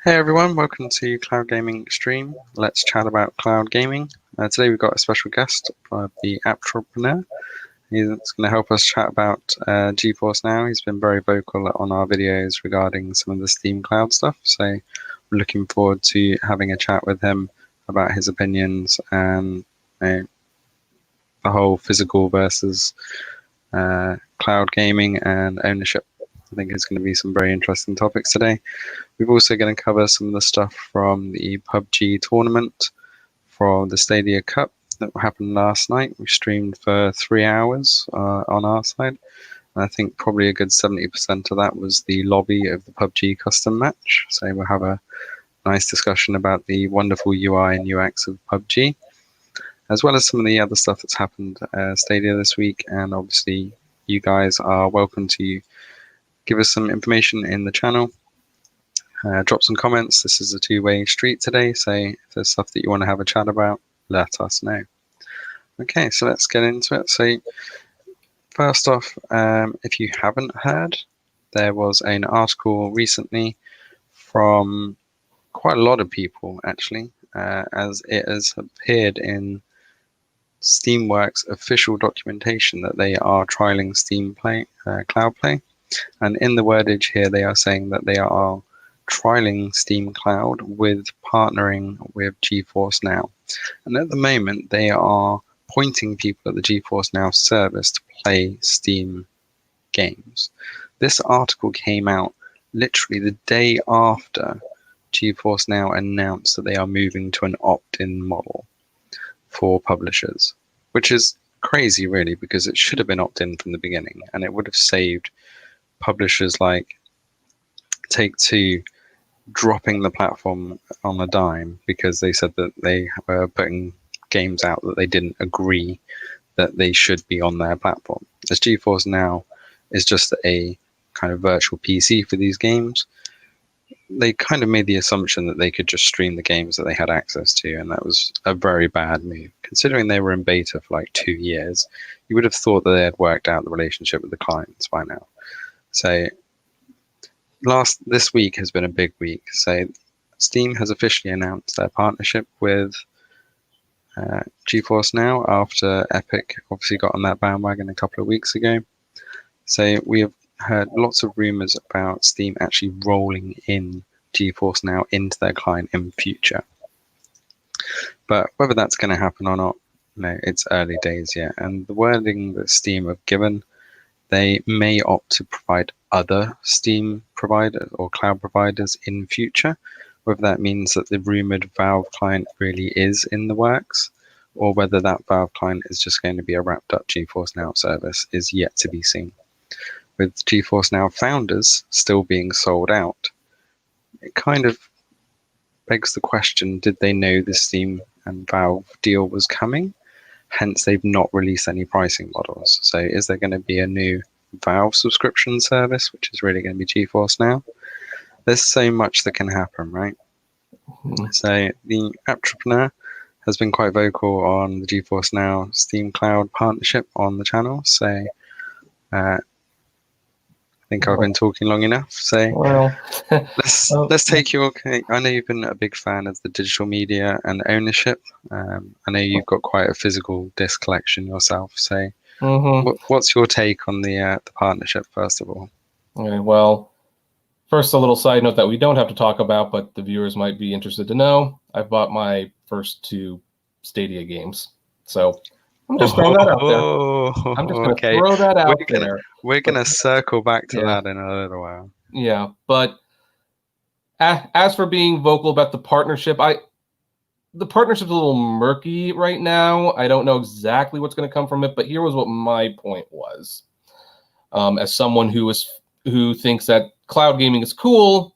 Hey everyone, welcome to Cloud Gaming Extreme. Let's chat about cloud gaming. Today we've got a special guest, the Apptrepreneur. He's going to help us chat about Geforce Now. He's been very vocal on our videos regarding some of the Steam Cloud stuff, so we're looking forward to having a chat with him about his opinions and the whole physical versus cloud gaming and ownership. I think it's going to be some very interesting topics today. We're also going to cover some of the stuff from the Pubg tournament for the Stadia Cup that happened last night. We streamed for 3 hours on our side. And I think probably a good 70% of that was the lobby of the Pubg custom match. So we'll have a nice discussion about the wonderful UI and UX of Pubg, as well as some of the other stuff that's happened Stadia this week. And obviously, you guys are welcome to give us some information in the channel. Drop some comments. This is a two-way street today, so if there's stuff that you want to have a chat about, let us know. Okay, so let's get into it. So first off, if you haven't heard, there was an article recently from quite a lot of people, actually, as it has appeared in Steamworks official documentation that they are trialing Steam Play, Cloud Play. And in the wordage here, they are saying that they are trialing Steam Cloud with partnering with Geforce Now. And at the moment, they are pointing people at the Geforce Now service to play Steam games. This article came out literally the day after Geforce Now announced that they are moving to an opt-in model for publishers, which is crazy, really, because it should have been opt-in from the beginning, and it would have saved publishers like Take-Two dropping the platform on a dime because they said that they were putting games out that they didn't agree that they should be on their platform. As Geforce Now is just a kind of virtual PC for these games, they kind of made the assumption that they could just stream the games that they had access to, and that was a very bad move. Considering they were in beta for like 2 years, you would have thought that they had worked out the relationship with the clients by now. So this week has been a big week. So Steam has officially announced their partnership with Geforce Now after Epic obviously got on that bandwagon a couple of weeks ago. So we have heard lots of rumors about Steam actually rolling in Geforce Now into their client in future. But whether that's going to happen or not, no, it's early days yet. And the wording that Steam have given, they may opt to provide other Steam providers or cloud providers in future. Whether that means that the rumored Valve client really is in the works, or whether that Valve client is just going to be a wrapped up Geforce Now service is yet to be seen. With Geforce Now founders still being sold out, it kind of begs the question, did they know the Steam and Valve deal was coming? Hence, they've not released any pricing models. So is there going to be a new Valve subscription service, which is really going to be Geforce Now? There's so much that can happen, right? So the Apptrepreneur has been quite vocal on the Geforce Now Steam Cloud partnership on the channel. So I think I've been talking long enough. So let's take your. I know you've been a big fan of the digital media and ownership. I know you've got quite a physical disc collection yourself. So what's your take on the partnership, first of all? Okay, well, first, a little side note that we don't have to talk about, but the viewers might be interested to know. I bought my first 2 Stadia games. So I'm just throwing that out there. I'm just going to throw that out there. We're going to circle back to that in a little while. Yeah, but as for being vocal about the partnership, the partnership's a little murky right now. I don't know exactly what's going to come from it, but here was what my point was. As someone who thinks that cloud gaming is cool,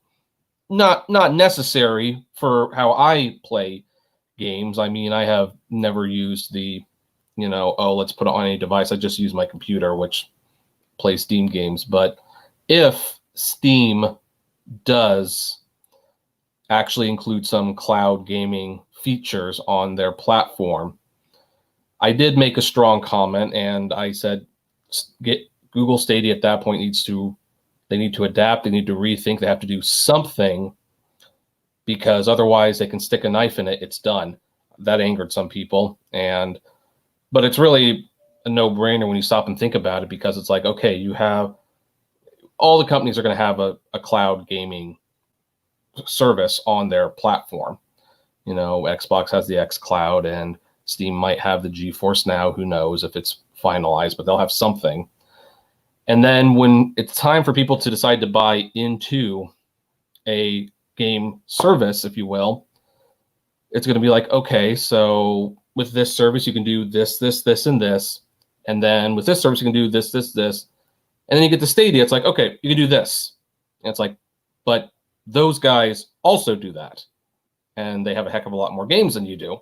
not necessary for how I play games. I mean, I have never used the, let's put it on any device. I just use my computer, which plays Steam games. But if Steam does actually include some cloud gaming features on their platform, I did make a strong comment, and I said, Google Stadia at that point they need to adapt, they need to rethink, they have to do something because otherwise they can stick a knife in it. It's done. That angered some people, but it's really a no-brainer when you stop and think about it, because it's like, okay, you have all the companies are going to have a cloud gaming service on their platform. You know, Xbox has the xCloud, and Steam might have the Geforce Now. Who knows if it's finalized, but they'll have something. And then when it's time for people to decide to buy into a game service, if you will, it's going to be like, okay, so with this service, you can do this, this, this, and this. And then with this service, you can do this, this, this. And then you get to Stadia. It's like, okay, you can do this. And it's like, but those guys also do that. And they have a heck of a lot more games than you do.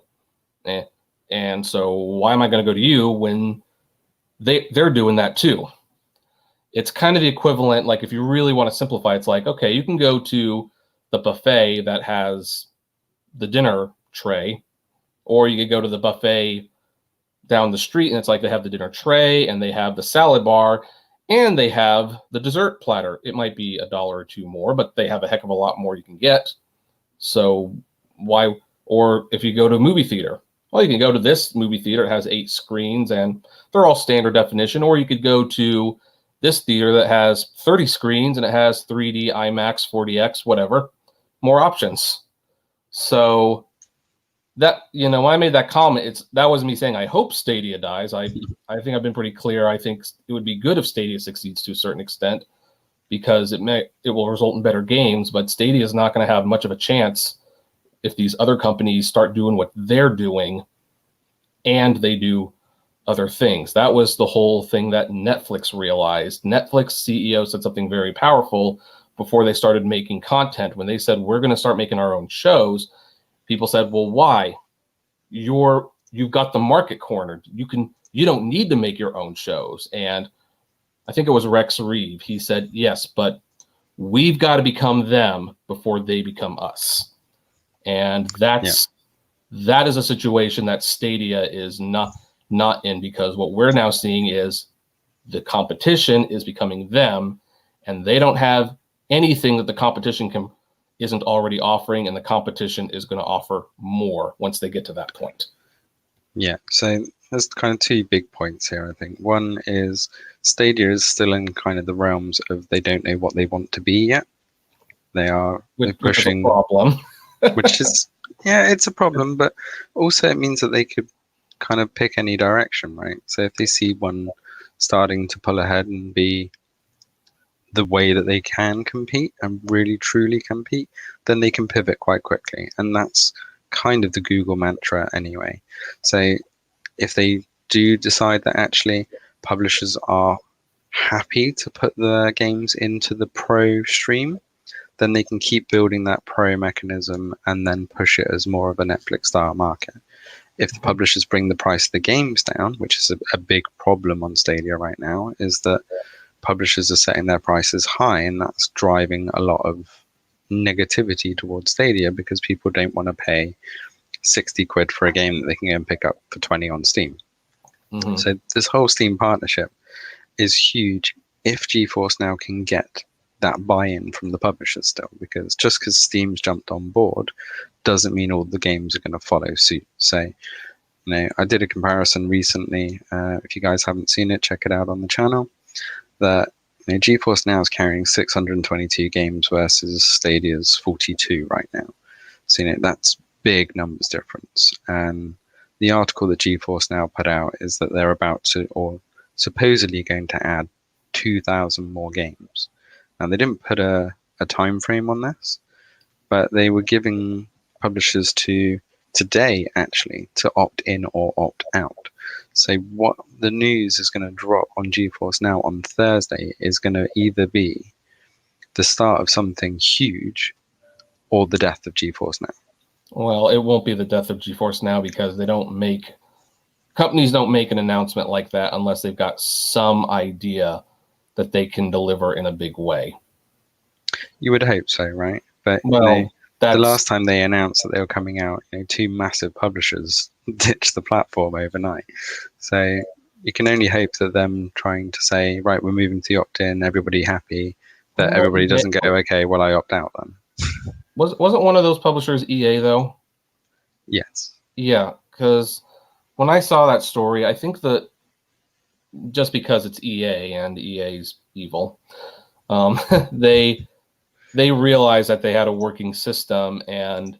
And so why am I going to go to you when they're doing that too? It's kind of the equivalent, like if you really want to simplify, it's like, okay, you can go to the buffet that has the dinner tray, or you could go to the buffet down the street and it's like they have the dinner tray and they have the salad bar and they have the dessert platter. It might be $1 or $2 more, but they have a heck of a lot more you can get. So why? Or if you go to a movie theater, well, you can go to this movie theater. It has 8 screens and they're all standard definition. Or you could go to this theater that has 30 screens and it has 3D, IMAX, 4DX, whatever, more options. So that, you know, when I made that comment, that wasn't me saying I hope Stadia dies. I think I've been pretty clear. I think it would be good if Stadia succeeds to a certain extent, because it will result in better games, but Stadia is not going to have much of a chance if these other companies start doing what they're doing and they do other things. That was the whole thing that Netflix realized. Netflix CEO said something very powerful before they started making content. When they said, we're going to start making our own shows, people said, well, why? You've got the market cornered. You don't need to make your own shows. And I think it was Rex Reeve. He said, yes, but we've got to become them before they become us. And that is a situation that Stadia is not in, because what we're now seeing is the competition is becoming them, and they don't have anything that the competition isn't already offering, and the competition is going to offer more once they get to that point. Yeah, so there's kind of 2 big points here, I think. One is Stadia is still in kind of the realms of they don't know what they want to be yet. They're pushing, which is a problem. which is, yeah, it's a problem, but also it means that they could kind of pick any direction, right? So if they see one starting to pull ahead and be the way that they can compete and really truly compete, then they can pivot quite quickly. And that's kind of the Google mantra anyway. So if they do decide that actually publishers are happy to put the games into the pro stream, then they can keep building that pro mechanism and then push it as more of a Netflix style market. If the publishers bring the price of the games down, which is a big problem on Stadia right now, is that publishers are setting their prices high, and that's driving a lot of negativity towards Stadia, because people don't want to pay 60 quid for a game that they can go and pick up for 20 on Steam. Mm-hmm. So this whole Steam partnership is huge if Geforce Now can get that buy-in from the publishers still, because just because Steam's jumped on board doesn't mean all the games are going to follow suit. So, you know, I did a comparison recently. If you guys haven't seen it, check it out on the channel. That, you know, Geforce Now is carrying 622 games versus Stadia's 42 right now. So, you know, that's big numbers difference. And the article that Geforce Now put out is that they're about to, or supposedly going to, add 2,000 more games. Now, they didn't put a time frame on this, but they were giving publishers today actually to opt in or opt out. So what the news is going to drop on Geforce Now on Thursday is going to either be the start of something huge or the death of Geforce Now. Well, it won't be the death of Geforce Now, because companies don't make an announcement like that unless they've got some idea that they can deliver in a big way. You would hope so, right? But well, the last time they announced that they were coming out, 2 massive publishers ditched the platform overnight. So you can only hope that them trying to say, right, we're moving to the opt-in, everybody happy, that everybody doesn't go, okay, well, I opt out then. Wasn't one of those publishers EA though? Yes. Yeah, because when I saw that story, I think that just because it's EA and EA's evil, um, they realized that they had a working system, and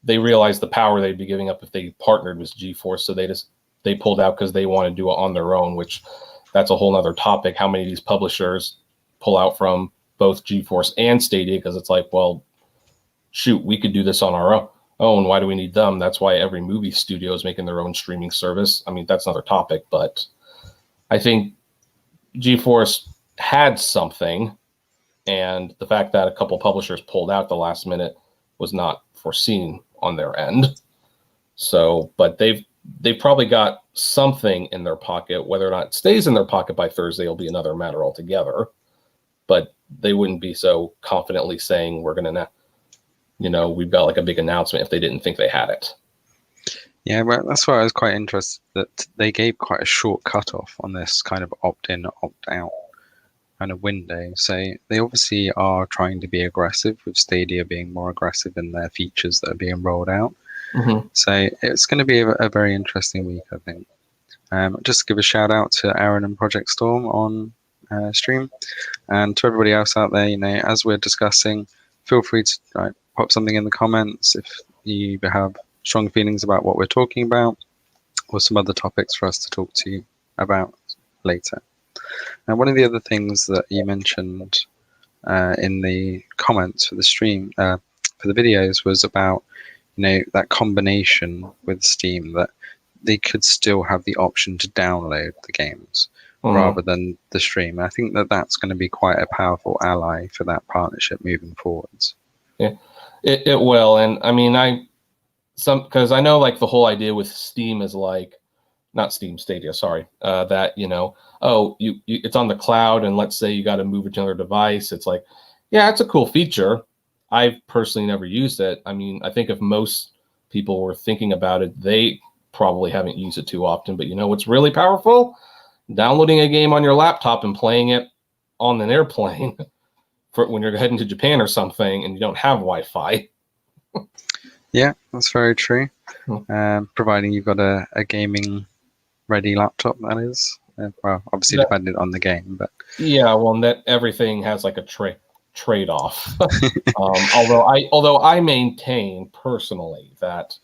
they realized the power they'd be giving up if they partnered with GeForce. So they pulled out because they want to do it on their own, which that's a whole nother topic. How many of these publishers pull out from both GeForce and Stadia because it's like, well, shoot, we could do this on our own. Why do we need them? That's why every movie studio is making their own streaming service. I mean, that's another topic, but I think GeForce had something, and the fact that a couple publishers pulled out the last minute was not foreseen on their end. So, but they've probably got something in their pocket. Whether or not it stays in their pocket by Thursday will be another matter altogether. But they wouldn't be so confidently saying we're going to, we've got like a big announcement if they didn't think they had it. Yeah, but that's why I was quite interested that they gave quite a short cutoff on this kind of opt-in, opt-out kind of window. So they obviously are trying to be aggressive, with Stadia being more aggressive in their features that are being rolled out. Mm-hmm. So it's going to be a very interesting week, I think. Just give a shout out to Aaron and Project Storm on stream, and to everybody else out there. As we're discussing, feel free to pop something in the comments if you have strong feelings about what we're talking about, or some other topics for us to talk to you about later. And one of the other things that you mentioned in the comments for the stream, for the videos, was about that combination with Steam, that they could still have the option to download the games rather than the stream. I think that that's going to be quite a powerful ally for that partnership moving forwards. Yeah, it will. And I mean, because I know like the whole idea with Steam is like, not Steam, Stadia, sorry, that, it's on the cloud, and let's say you got to move it to another device. It's like, yeah, it's a cool feature. I've personally never used it. I mean, I think if most people were thinking about it, they probably haven't used it too often. But what's really powerful? Downloading a game on your laptop and playing it on an airplane for when you're heading to Japan or something and you don't have Wi-Fi. Yeah, that's very true. Providing you've got a gaming ready laptop, that is. Well, obviously dependent on the game, but yeah, well, everything has like a trade-off. Although I maintain personally that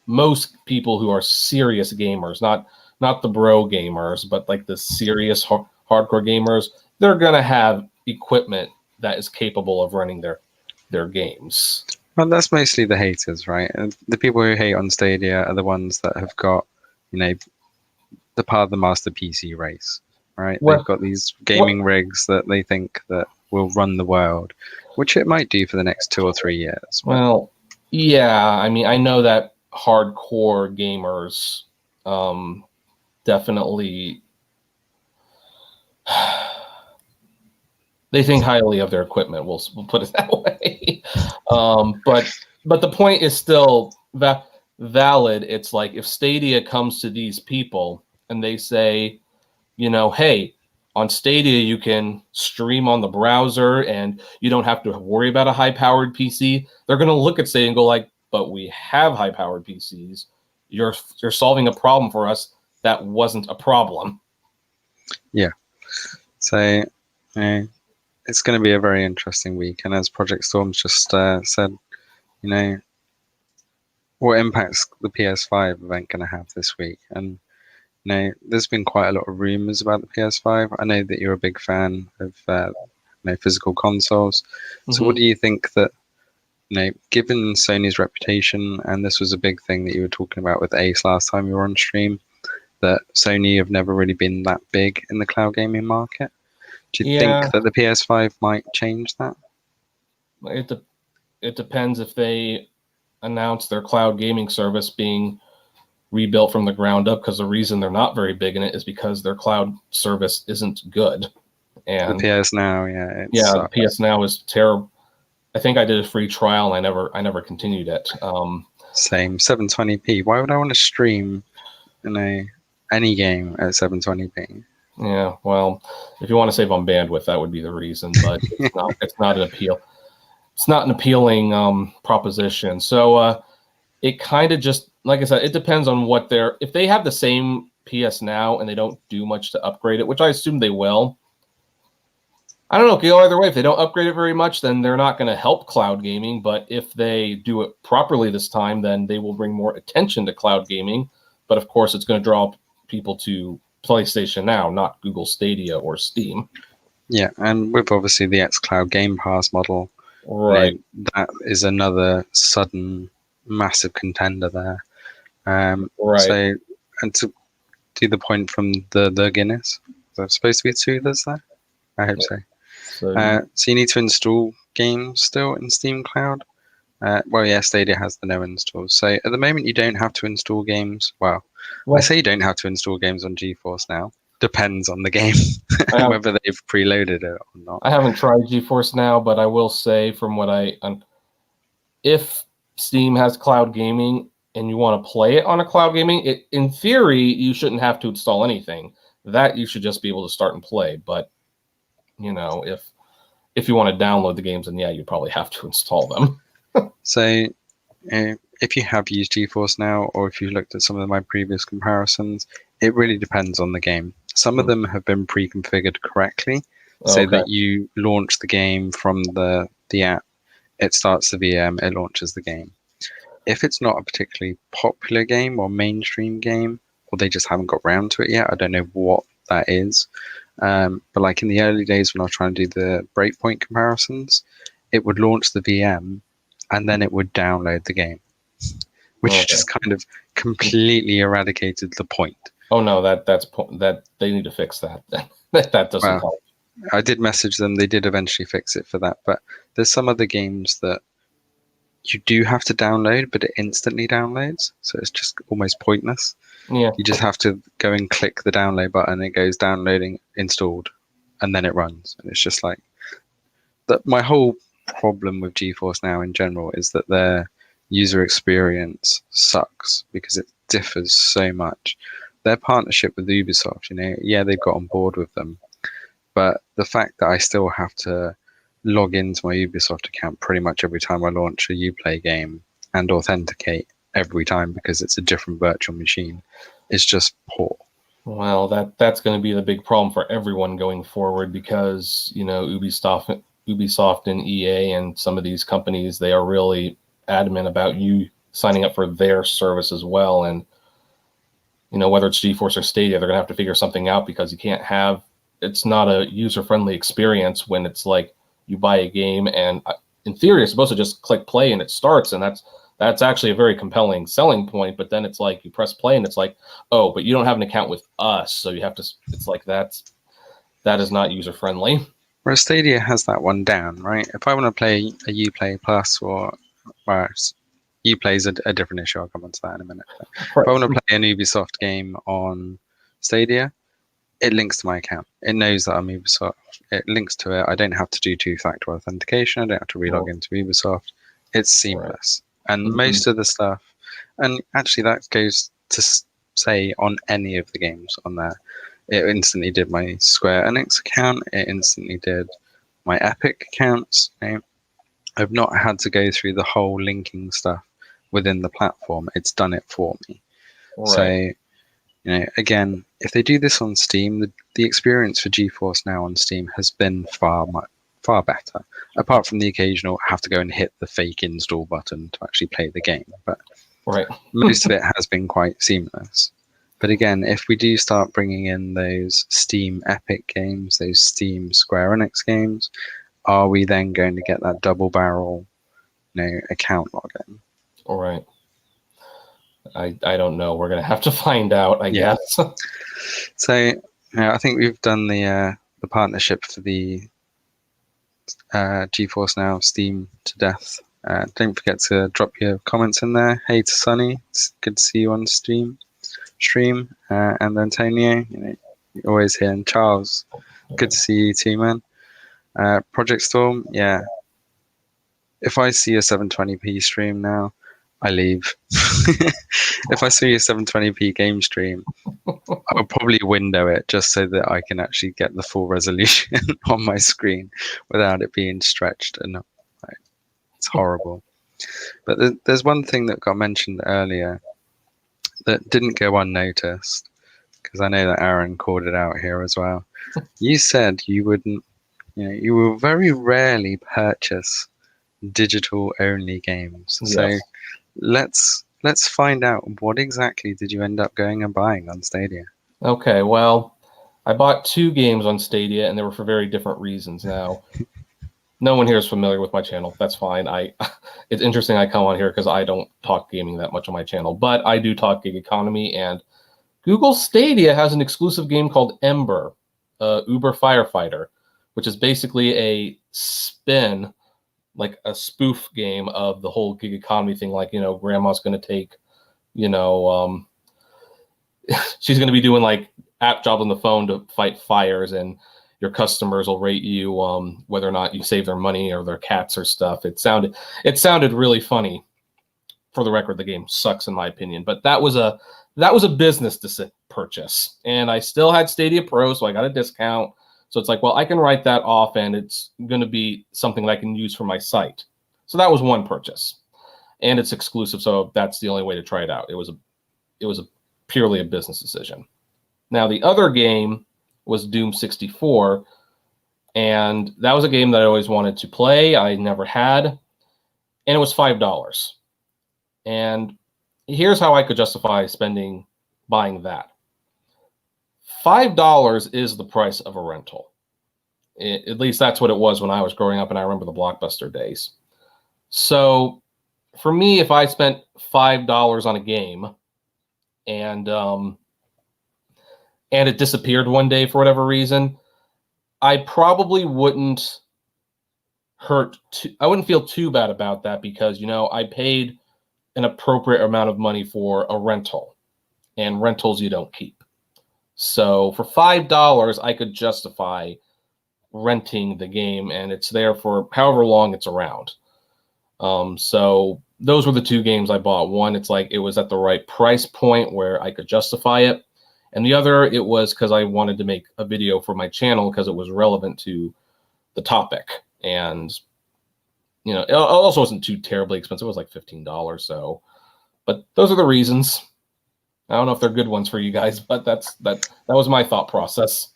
most people who are serious gamers, not the bro gamers, but like the serious hardcore gamers, they're gonna have equipment that is capable of running their games. Well, that's mostly the haters, right? And the people who hate on Stadia are the ones that have got, the part of the master PC race, right? They've got these gaming rigs that they think that will run the world, which it might do for the next 2 or 3 years. Well, yeah, I mean, I know that hardcore gamers definitely they think highly of their equipment. We'll put it that way. But the point is still valid. It's like if Stadia comes to these people and they say, hey, on Stadia you can stream on the browser and you don't have to worry about a high-powered PC. They're going to look at Stadia and go like, but we have high-powered PCs. You're solving a problem for us that wasn't a problem. Yeah. So it's going to be a very interesting week. And as Project Storm's just said, what impact's the PS5 event going to have this week? And there's been quite a lot of rumors about the PS5. I know that you're a big fan of physical consoles. So what do you think that, given Sony's reputation, and this was a big thing that you were talking about with Ace last time you were on stream, that Sony have never really been that big in the cloud gaming market? Do you think that the PS5 might change that? It depends if they announce their cloud gaming service being rebuilt from the ground up, because the reason they're not very big in it is because their cloud service isn't good. And the PS Now, the PS Now is terrible. I think I did a free trial and I never continued it. Same 720p. Why would I want to stream any game at 720p? Yeah, well, if you want to save on bandwidth, that would be the reason, but it's not an appeal. an appealing proposition. So it kind of just, like I said, it depends on what if they have the same PS Now and they don't do much to upgrade it, which I assume they will. I don't know, it could go either way. If they don't upgrade it very much, then they're not going to help cloud gaming. But if they do it properly this time, then they will bring more attention to cloud gaming. But of course, it's going to draw people to PlayStation Now, not Google Stadia or Steam. Yeah, and with obviously the xCloud Game Pass model, Right. That is another sudden massive contender there. Right. So, and to do the point from the Guinness, there's supposed to be 2 there's there. I hope so. So you need to install games still in Steam Cloud. Well, yeah, Stadia has the no installs. So at the moment, you don't have to install games. Well, I say you don't have to install games on Geforce Now. Depends on the game, whether they've preloaded it or not. I haven't tried Geforce Now, but I will say from what if Steam has cloud gaming and you want to play it on a cloud gaming, in theory, you shouldn't have to install anything. That you should just be able to start and play. But if you want to download the games, then yeah, you probably have to install them. So if you have used Geforce Now, or if you looked at some of my previous comparisons, it really depends on the game. Some of them have been pre-configured correctly, so that you launch the game from the app, it starts the VM, it launches the game. If it's not a particularly popular game or mainstream game, or they just haven't got around to it yet, I don't know what that is. But like in the early days when I was trying to do the breakpoint comparisons, it would launch the VM and then it would download the game, which just kind of completely eradicated the point. Oh no, that they need to fix that. that doesn't help. I did message them. They did eventually fix it for that. But there's some other games that you do have to download, but it instantly downloads. So it's just almost pointless. Yeah. You just have to go and click the download button. It goes downloading, installed, and then it runs. And it's just like that. My whole problem with Geforce Now in general is that their user experience sucks because it differs so much. Their partnership with Ubisoft, they've got on board with them. But the fact that I still have to log into my Ubisoft account pretty much every time I launch a Uplay game and authenticate every time because it's a different virtual machine is just poor. Well, that's going to be the big problem for everyone going forward because, Ubisoft and EA and some of these companies, they are really adamant about you signing up for their service as well. And, whether it's GeForce or Stadia, they're going to have to figure something out because it's not a user-friendly experience when it's like you buy a game and in theory, you're supposed to just click play and it starts. And that's actually a very compelling selling point. But then it's like you press play and it's like, oh, but you don't have an account with us. So you have to, it's like that is not user-friendly. Whereas Stadia has that one down, right? If I want to play a Uplay Plus Uplay is a different issue. I'll come on to that in a minute. Right. If I want to play an Ubisoft game on Stadia, it links to my account. It knows that I'm Ubisoft. It links to it. I don't have to do 2-factor authentication. I don't have to relog into Ubisoft. It's seamless. Right. And most of the stuff, and actually that goes to say on any of the games on there. It instantly did my Square Enix account. It instantly did my Epic accounts. I've not had to go through the whole linking stuff within the platform. It's done it for me. Right. So, again, if they do this on Steam, the experience for Geforce Now on Steam has been far better. Apart from the occasional have to go and hit the fake install button to actually play the game. But most of it has been quite seamless. But again, if we do start bringing in those Steam Epic games, those Steam Square Enix games, are we then going to get that double barrel, account login? All right. I don't know. We're going to have to find out, I guess. So, I think we've done the partnership for the Geforce Now Steam to death. Don't forget to drop your comments in there. Hey to Sunny, it's good to see you on stream. And Antonio, you're always here. And Charles, good to see you too, man. Project Storm, yeah. If I see a 720p stream now, I leave. If I see a 720p game stream, I'll probably window it just so that I can actually get the full resolution on my screen without it being stretched enough. horrible. But there's one thing that got mentioned earlier that didn't go unnoticed, because I know that Aaron called it out here as well. You said you wouldn't, you will very rarely purchase digital only games. Yes. So let's find out, what exactly did you end up going and buying on Stadia? Okay, well, I bought 2 games on Stadia, and they were for very different reasons. Now, no one here is familiar with my channel. That's fine. It's interesting I come on here because I don't talk gaming that much on my channel, but I do talk gig economy, and Google Stadia has an exclusive game called Ember, Uber Firefighter, which is basically a spin, like a spoof game of the whole gig economy thing. Like, grandma's going to take, she's going to be doing like app jobs on the phone to fight fires, and your customers will rate you whether or not you save their money or their cats or stuff. It sounded really funny. For the record, the game sucks in my opinion, but that was a business purchase, and I still had Stadia Pro, so I got a discount. So it's like, well, I can write that off, and it's going to be something that I can use for my site. So that was one purchase, and it's exclusive, so that's the only way to try it out. It was purely a business decision. Now, the other game was Doom 64, and that was a game that I always wanted to play. I never had, and it was $5. And here's how I could justify buying that. $5 is the price of a rental. At least that's what it was when I was growing up, and I remember the Blockbuster days. So for me, if I spent $5 on a game and it disappeared one day for whatever reason, I probably wouldn't I wouldn't feel too bad about that, because I paid an appropriate amount of money for a rental, and rentals you don't keep. So for $5, I could justify renting the game, and it's there for however long it's around. So those were the 2 games I bought. One, it's like it was at the right price point where I could justify it. And the other, it was because I wanted to make a video for my channel because it was relevant to the topic. And, it also wasn't too terribly expensive. It was like $15. So, but those are the reasons. I don't know if they're good ones for you guys, but that was my thought process.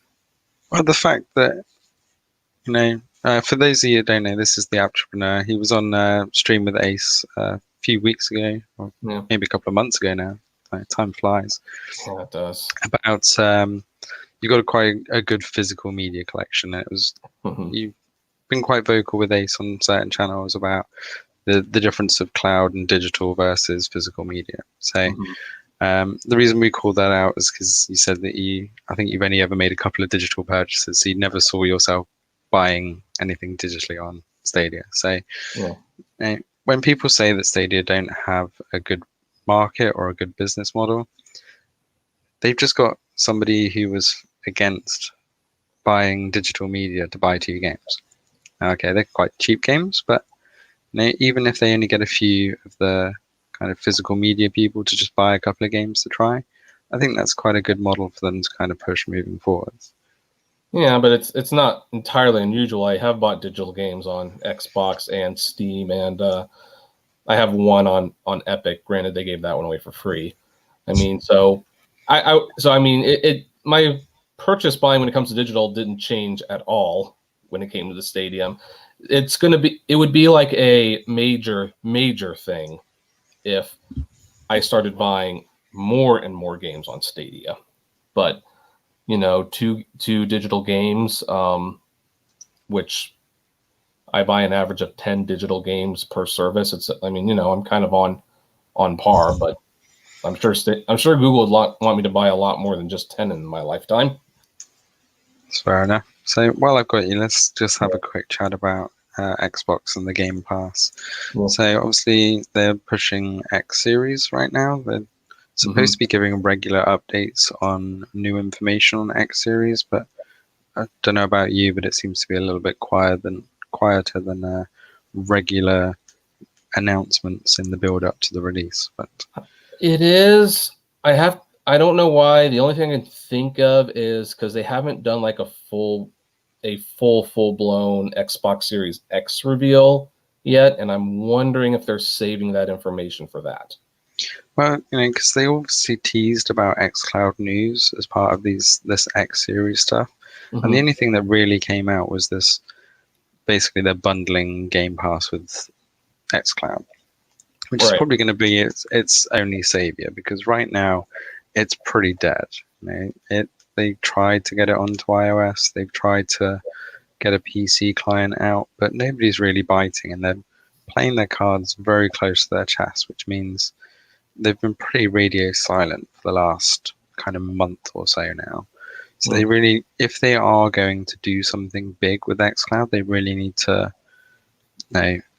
Well, the fact that, for those of you who don't know, this is the Apptrepreneur. He was on stream with Ace a few weeks ago, or maybe a couple of months ago now. Time flies. Yeah, it does. About you got quite a good physical media collection. It was you've been quite vocal with Ace on certain channels about the difference of cloud and digital versus physical media. So the reason we called that out is because you said that I think you've only ever made a couple of digital purchases, so you never saw yourself buying anything digitally on Stadia. So when people say that Stadia don't have a good market or a good business model, they've just got somebody who was against buying digital media to buy 2 games. Okay, they're quite cheap games, but even if they only get a few of the kind of physical media people to just buy a couple of games to try, I think that's quite a good model for them to kind of push moving forwards. Yeah, but it's not entirely unusual. I have bought digital games on Xbox and Steam, and I have one on Epic. Granted, they gave that one away for free. I mean, my purchase buying when it comes to digital didn't change at all when it came to the Stadium. It would be like a major thing if I started buying more and more games on Stadia. But 2 digital games, which I buy an average of 10 digital games per service. I'm kind of on par, but I'm sure Google would want me to buy a lot more than just 10 in my lifetime. That's fair enough. So while I've got you, let's just have a quick chat about Xbox and the Game Pass. Yeah. So obviously they're pushing X Series right now. They're supposed to be giving regular updates on new information on X Series, but I don't know about you, but it seems to be a little bit quieter than regular announcements in the build up to the release. But it is. I don't know why. The only thing I can think of is because they haven't done like a full blown Xbox Series X reveal yet, and I'm wondering if they're saving that information for that. Well, because they obviously teased about xCloud news as part of this X series stuff, and the only thing that really came out was this. Basically, they're bundling Game Pass with xCloud, which is probably going to be its only savior, because right now it's pretty dead. They tried to get it onto iOS, they've tried to get a PC client out, but nobody's really biting, and they're playing their cards very close to their chest, which means they've been pretty radio silent for the last kind of month or so now. So they really, if they are going to do something big with xCloud, they really need to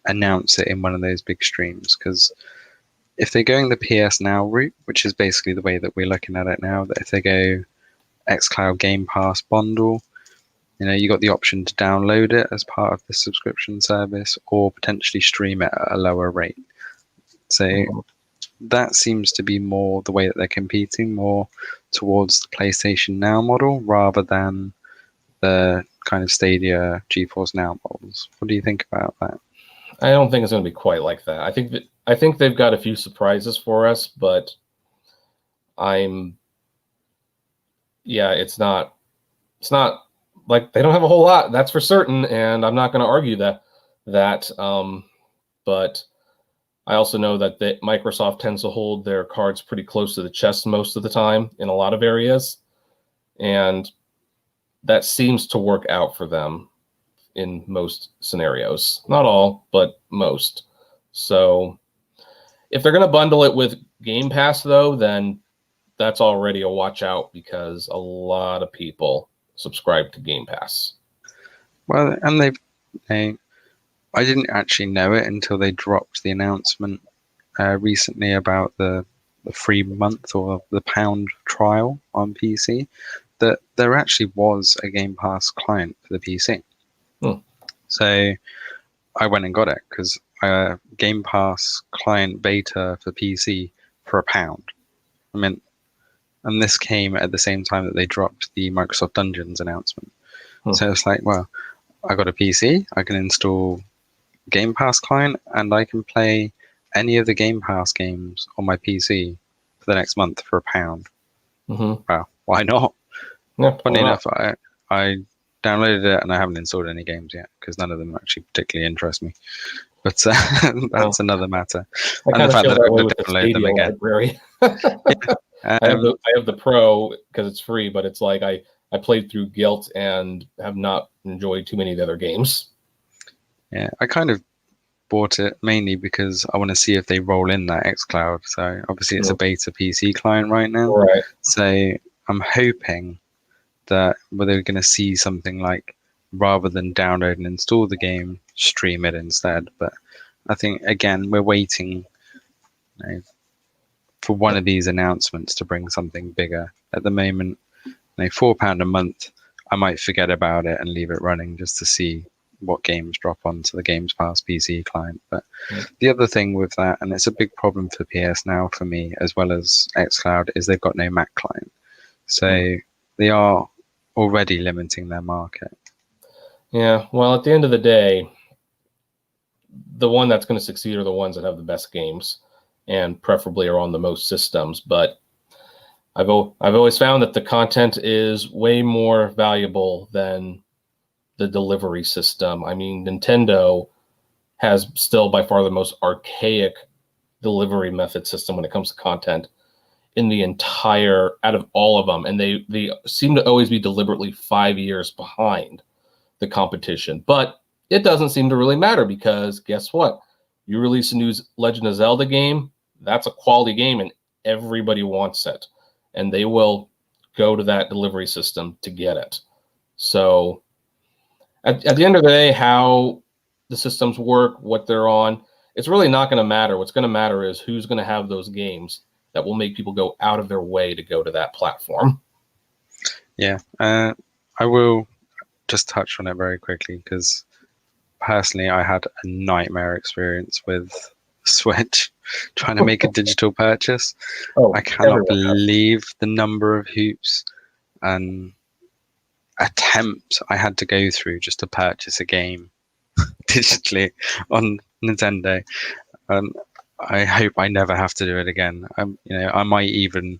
announce it in one of those big streams, because if they're going the PS Now route, which is basically the way that we're looking at it now, that if they go xCloud Game Pass bundle, you got the option to download it as part of the subscription service or potentially stream it at a lower rate. So that seems to be more the way that they're competing, more towards the PlayStation Now model rather than the kind of Stadia GeForce Now models. What do you think about that? I don't think it's going to be quite like that. I think they've got a few surprises for us, but it's not like they don't have a whole lot, that's for certain, and I'm not going to argue that. But I also know that Microsoft tends to hold their cards pretty close to the chest most of the time in a lot of areas, and that seems to work out for them in most scenarios. Not all, but most. So if they're going to bundle it with Game Pass, though, then that's already a watch out, because a lot of people subscribe to Game Pass. Well, and I didn't actually know it until they dropped the announcement recently about the free month or the £1 trial on PC, that there actually was a Game Pass client for the PC. So I went and got it, because Game Pass client beta for PC for £1. I mean, and this came at the same time that they dropped the Microsoft Dungeons announcement. So it's like, well, I got a PC, I can install Game Pass client, and I can play any of the Game Pass games on my PC for the next month for £1. Well, why not? Yeah, funny enough, I downloaded it and I haven't installed any games yet, because none of them actually particularly interest me. But that's another matter. I kind of feel that way with the Stadia library. I have the Pro because it's free, but it's like I played through Guilt and have not enjoyed too many of the other games. Yeah, I kind of bought it mainly because I want to see if they roll in that xCloud. So obviously it's a beta PC client right now. Right. So I'm hoping that we're going to see something like, rather than download and install the game, stream it instead. But I think, again, we're waiting for one of these announcements to bring something bigger. At the moment, £4 a month, I might forget about it and leave it running just to see what games drop onto the Games Pass PC client. But the other thing with that, and it's a big problem for PS Now for me as well as xCloud, is they've got no Mac client. So they are already limiting their market. Yeah, well, at the end of the day, the one that's going to succeed are the ones that have the best games, and preferably are on the most systems. But I've always found that the content is way more valuable than the delivery system. I mean, Nintendo has still by far the most archaic delivery method system when it comes to content in the entire, out of all of them. And they seem to always be deliberately 5 years behind the competition. But it doesn't seem to really matter, because guess what? You release a new Legend of Zelda game, that's a quality game, and everybody wants it. And they will go to that delivery system to get it. So at the end of the day, how the systems work, what they're on, it's really not going to matter. What's going to matter is who's going to have those games that will make people go out of their way to go to that platform. Yeah, I will just touch on it very quickly, because personally I had a nightmare experience with Switch trying to make a digital purchase. I cannot believe the number of hoops and attempts I had to go through just to purchase a game digitally on Nintendo. I hope I never have to do it again. I might even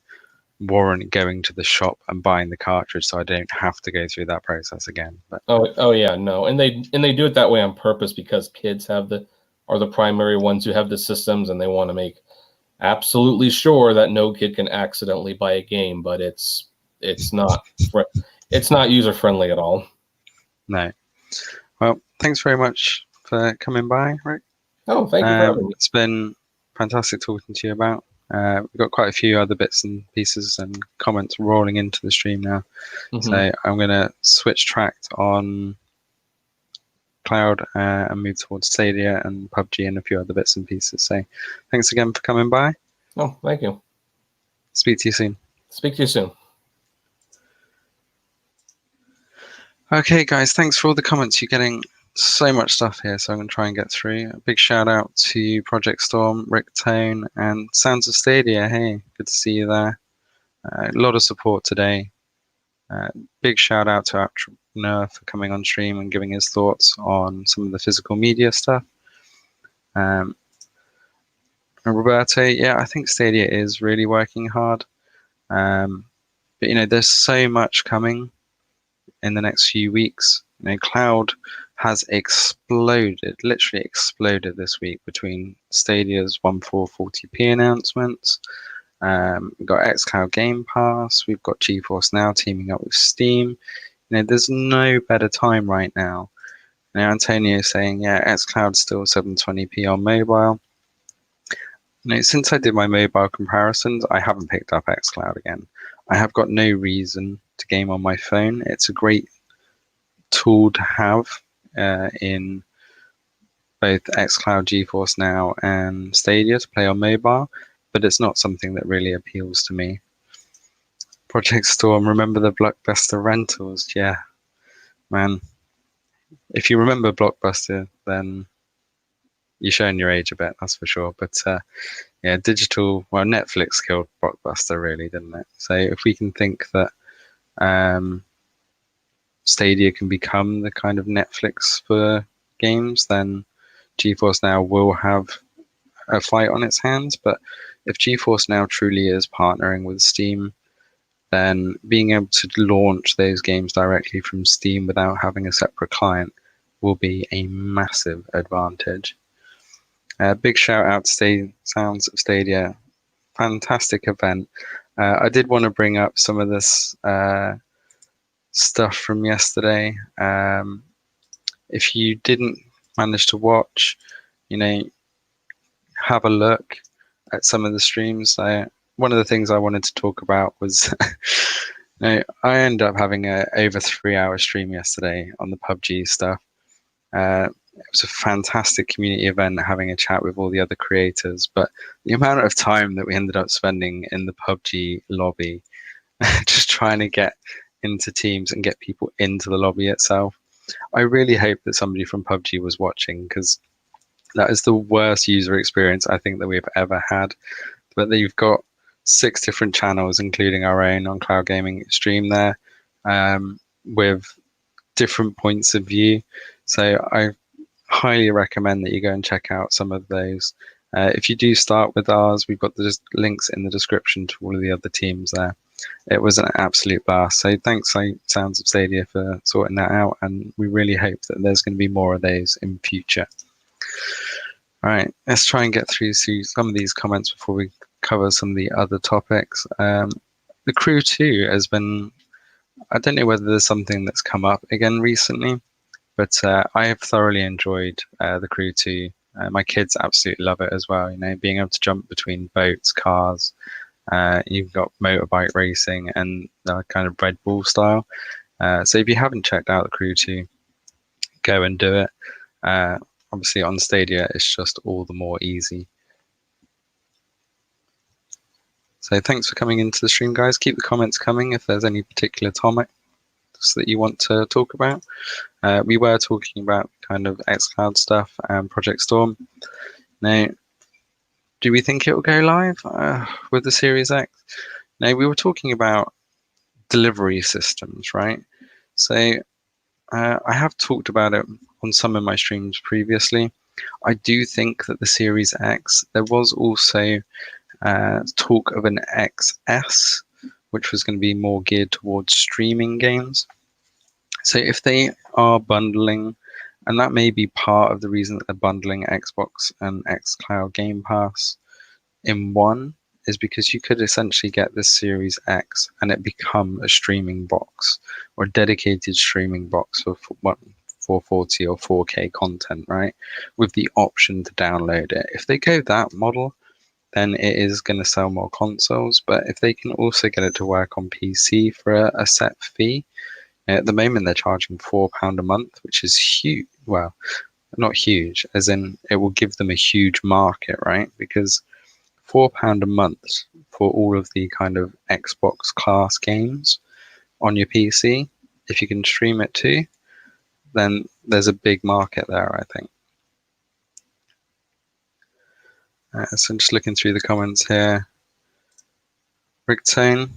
warrant going to the shop and buying the cartridge so I don't have to go through that process again. But oh yeah, no, and they do it that way on purpose because kids are the primary ones who have the systems, and they want to make absolutely sure that no kid can accidentally buy a game, but it's not user friendly at all. no. Well, thanks very much for coming by, Rick. Oh, thank you for having me. It's been fantastic talking to you about. We've got quite a few other bits and pieces and comments rolling into the stream now. So I'm going to switch track on Cloud and move towards Stadia and Pubg and a few other bits and pieces. So thanks again for coming by. Oh, thank you. Speak to you soon. Speak to you soon. Okay, guys, thanks for all the comments. You're getting so much stuff here, so I'm going to try and get through. A big shout out to Project Storm, Rick Tone, and Sounds of Stadia. Hey, good to see you there. A lot of support today. Big shout out to Apptrepreneur for coming on stream and giving his thoughts on some of the physical media stuff. And Roberto, yeah, I think Stadia is really working hard. But there's so much coming in the next few weeks. Cloud has exploded, literally exploded this week between Stadia's 1440p announcements. We've got xCloud Game Pass. We've got Geforce Now teaming up with Steam. There's no better time right now. Antonio's saying, yeah, xCloud's still 720p on mobile. Since I did my mobile comparisons, I haven't picked up xCloud again. I have got no reason to game on my phone. It's a great tool to have in both xCloud, Geforce Now, and Stadia to play on mobile, but it's not something that really appeals to me. Project Storm, remember the Blockbuster rentals? Yeah, man. If you remember Blockbuster, then you're showing your age a bit, that's for sure. But yeah, digital, well, Netflix killed Blockbuster, really, didn't it? So if we can think that Stadia can become the kind of Netflix for games, then Geforce Now will have a fight on its hands. But if Geforce Now truly is partnering with Steam, then being able to launch those games directly from Steam without having a separate client will be a massive advantage. Big shout out to Sounds of Stadia. Fantastic event. I did want to bring up some of this stuff from yesterday. If you didn't manage to watch, have a look at some of the streams. One of the things I wanted to talk about was I ended up having a over 3-hour stream yesterday on the Pubg stuff. It was a fantastic community event, having a chat with all the other creators, but the amount of time that we ended up spending in the Pubg lobby just trying to get into teams and get people into the lobby itself. I really hope that somebody from Pubg was watching, because that is the worst user experience I think that we've ever had. But you've got 6 different channels, including our own on Cloud Gaming stream there, with different points of view. So I highly recommend that you go and check out some of those. If you do start with ours, we've got the links in the description to all of the other teams there. It was an absolute blast. So thanks, Sounds of Stadia, for sorting that out, and we really hope that there's going to be more of those in future. All right, let's try and get through some of these comments before we cover some of the other topics. The Crew 2 has been, I don't know whether there's something that's come up again recently, but I have thoroughly enjoyed the Crew 2. My kids absolutely love it as well. Being able to jump between boats, cars. You've got motorbike racing and kind of Red Bull style. So if you haven't checked out the Crew 2, go and do it. Obviously on Stadia, it's just all the more easy. So thanks for coming into the stream, guys. Keep the comments coming if there's any particular topics that you want to talk about. We were talking about kind of xCloud stuff and Project Storm. Now, do we think it will go live with the Series X? Now, we were talking about delivery systems, right? So I have talked about it on some of my streams previously. I do think that the Series X, there was also talk of an XS, which was going to be more geared towards streaming games. So if they are bundling, and that may be part of the reason that they're bundling Xbox and xCloud Game Pass in one, is because you could essentially get this Series X and it become a streaming box or a dedicated streaming box for 440 or 4K content, right? With the option to download it. If they go that model, then it is going to sell more consoles. But if they can also get it to work on PC for a set fee, at the moment they're charging £4 a month, which is huge. Well, not huge, as in it will give them a huge market, right? Because £4 a month for all of the kind of Xbox class games on your PC, if you can stream it too, then there's a big market there, I think. So I'm just looking through the comments here. Ricktone,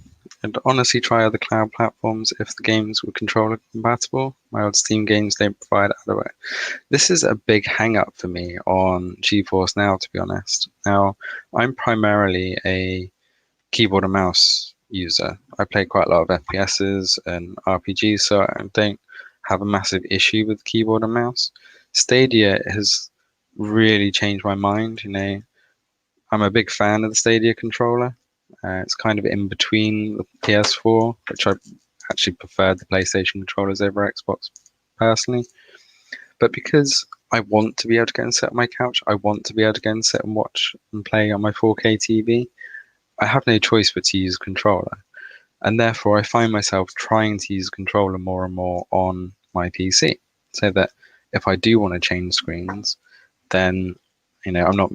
I'd honestly try other cloud platforms if the games were controller compatible. My old Steam games don't provide otherwise. This is a big hang up for me on Geforce Now, to be honest. Now, I'm primarily a keyboard and mouse user. I play quite a lot of FPSs and RPGs, so I don't have a massive issue with keyboard and mouse. Stadia has really changed my mind. I'm a big fan of the Stadia controller. It's kind of in between the PS4, which I actually preferred the PlayStation controllers over Xbox personally. But because I want to be able to go and sit on my couch, I want to be able to go and sit and watch and play on my 4K TV, I have no choice but to use a controller. And therefore, I find myself trying to use a controller more and more on my PC, so that if I do want to change screens, then I'm not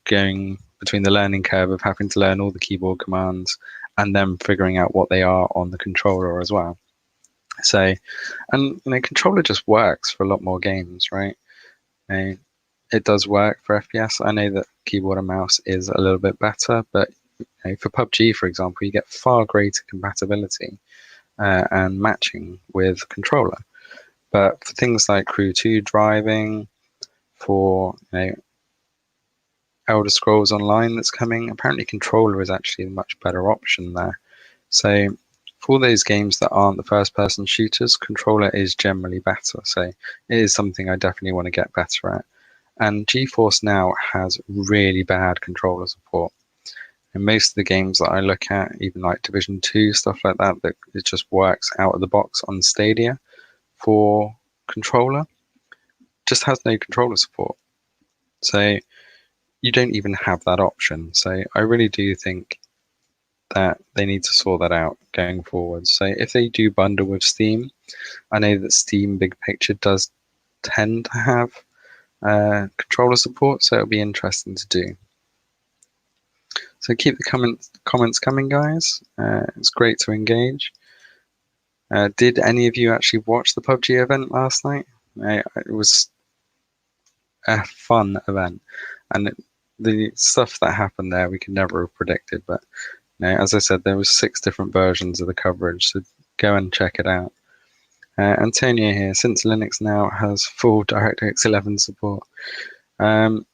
going between the learning curve of having to learn all the keyboard commands and then figuring out what they are on the controller as well. So, and controller just works for a lot more games, right? It does work for FPS. I know that keyboard and mouse is a little bit better, but for Pubg, for example, you get far greater compatibility and matching with controller. But for things like Crew 2 driving, for Elder Scrolls Online that's coming, apparently controller is actually a much better option there. So for all those games that aren't the first-person shooters, controller is generally better. So it is something I definitely want to get better at. And Geforce Now has really bad controller support. And most of the games that I look at, even like Division 2, stuff like that, that it just works out of the box on Stadia for controller, just has no controller support. So you don't even have that option. So I really do think that they need to sort that out going forward. So if they do bundle with Steam, I know that Steam Big Picture does tend to have controller support, so it'll be interesting to do. So keep the comments coming, guys. It's great to engage. Did any of you actually watch the Pubg event last night? It was a fun event, and the stuff that happened there we could never have predicted. But as I said, there was 6 different versions of the coverage, so go and check it out. Antonio here, since Linux now has full DirectX 11 support. One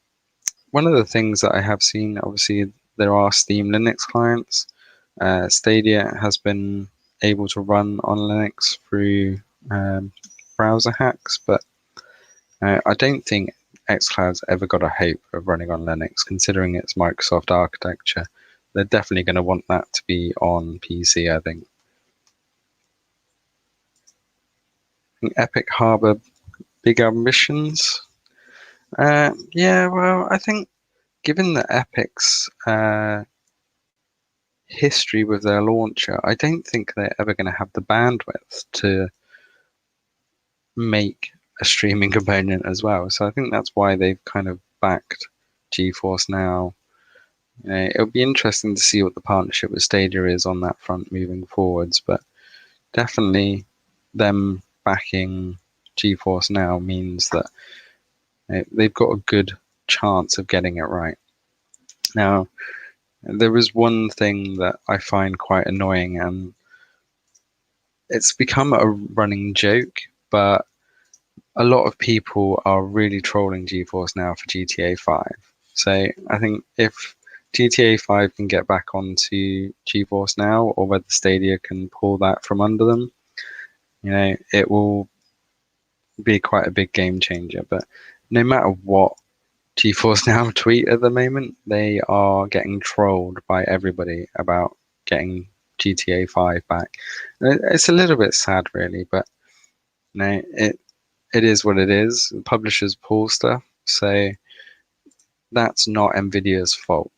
of the things that I have seen, obviously, there are Steam Linux clients. Stadia has been able to run on Linux through browser hacks, but I don't think xCloud's ever got a hope of running on Linux, considering its Microsoft architecture. They're definitely going to want that to be on PC, I think. Epic Harbor, big ambitions. Yeah, well, I think given the Epic's history with their launcher, I don't think they're ever going to have the bandwidth to make a streaming component as well. So I think that's why they've kind of backed Geforce Now. It'll be interesting to see what the partnership with Stadia is on that front moving forwards, but definitely them backing Geforce Now means that they've got a good chance of getting it right. Now, there is one thing that I find quite annoying, and it's become a running joke, but a lot of people are really trolling GeForce Now for GTA 5. So I think if GTA 5 can get back onto GeForce Now, or whether Stadia can pull that from under them, it will be quite a big game changer. But no matter what GeForce Now tweet at the moment, they are getting trolled by everybody about getting GTA 5 back. It's a little bit sad, really, but it is what it is. The publishers pull stuff, so that's not Nvidia's fault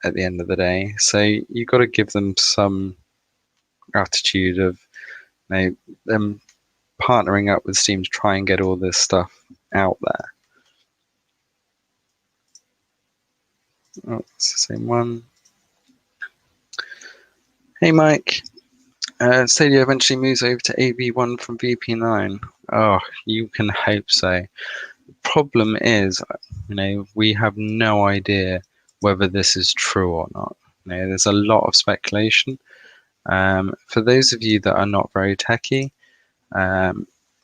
at the end of the day. So you've got to give them some attitude of them partnering up with Steam to try and get all this stuff out there. Oh, it's the same one. Hey, Mike. Stadia eventually moves over to AV1 from VP9. Oh, you can hope so. The problem is, we have no idea whether this is true or not. There's a lot of speculation. For those of you that are not very techy,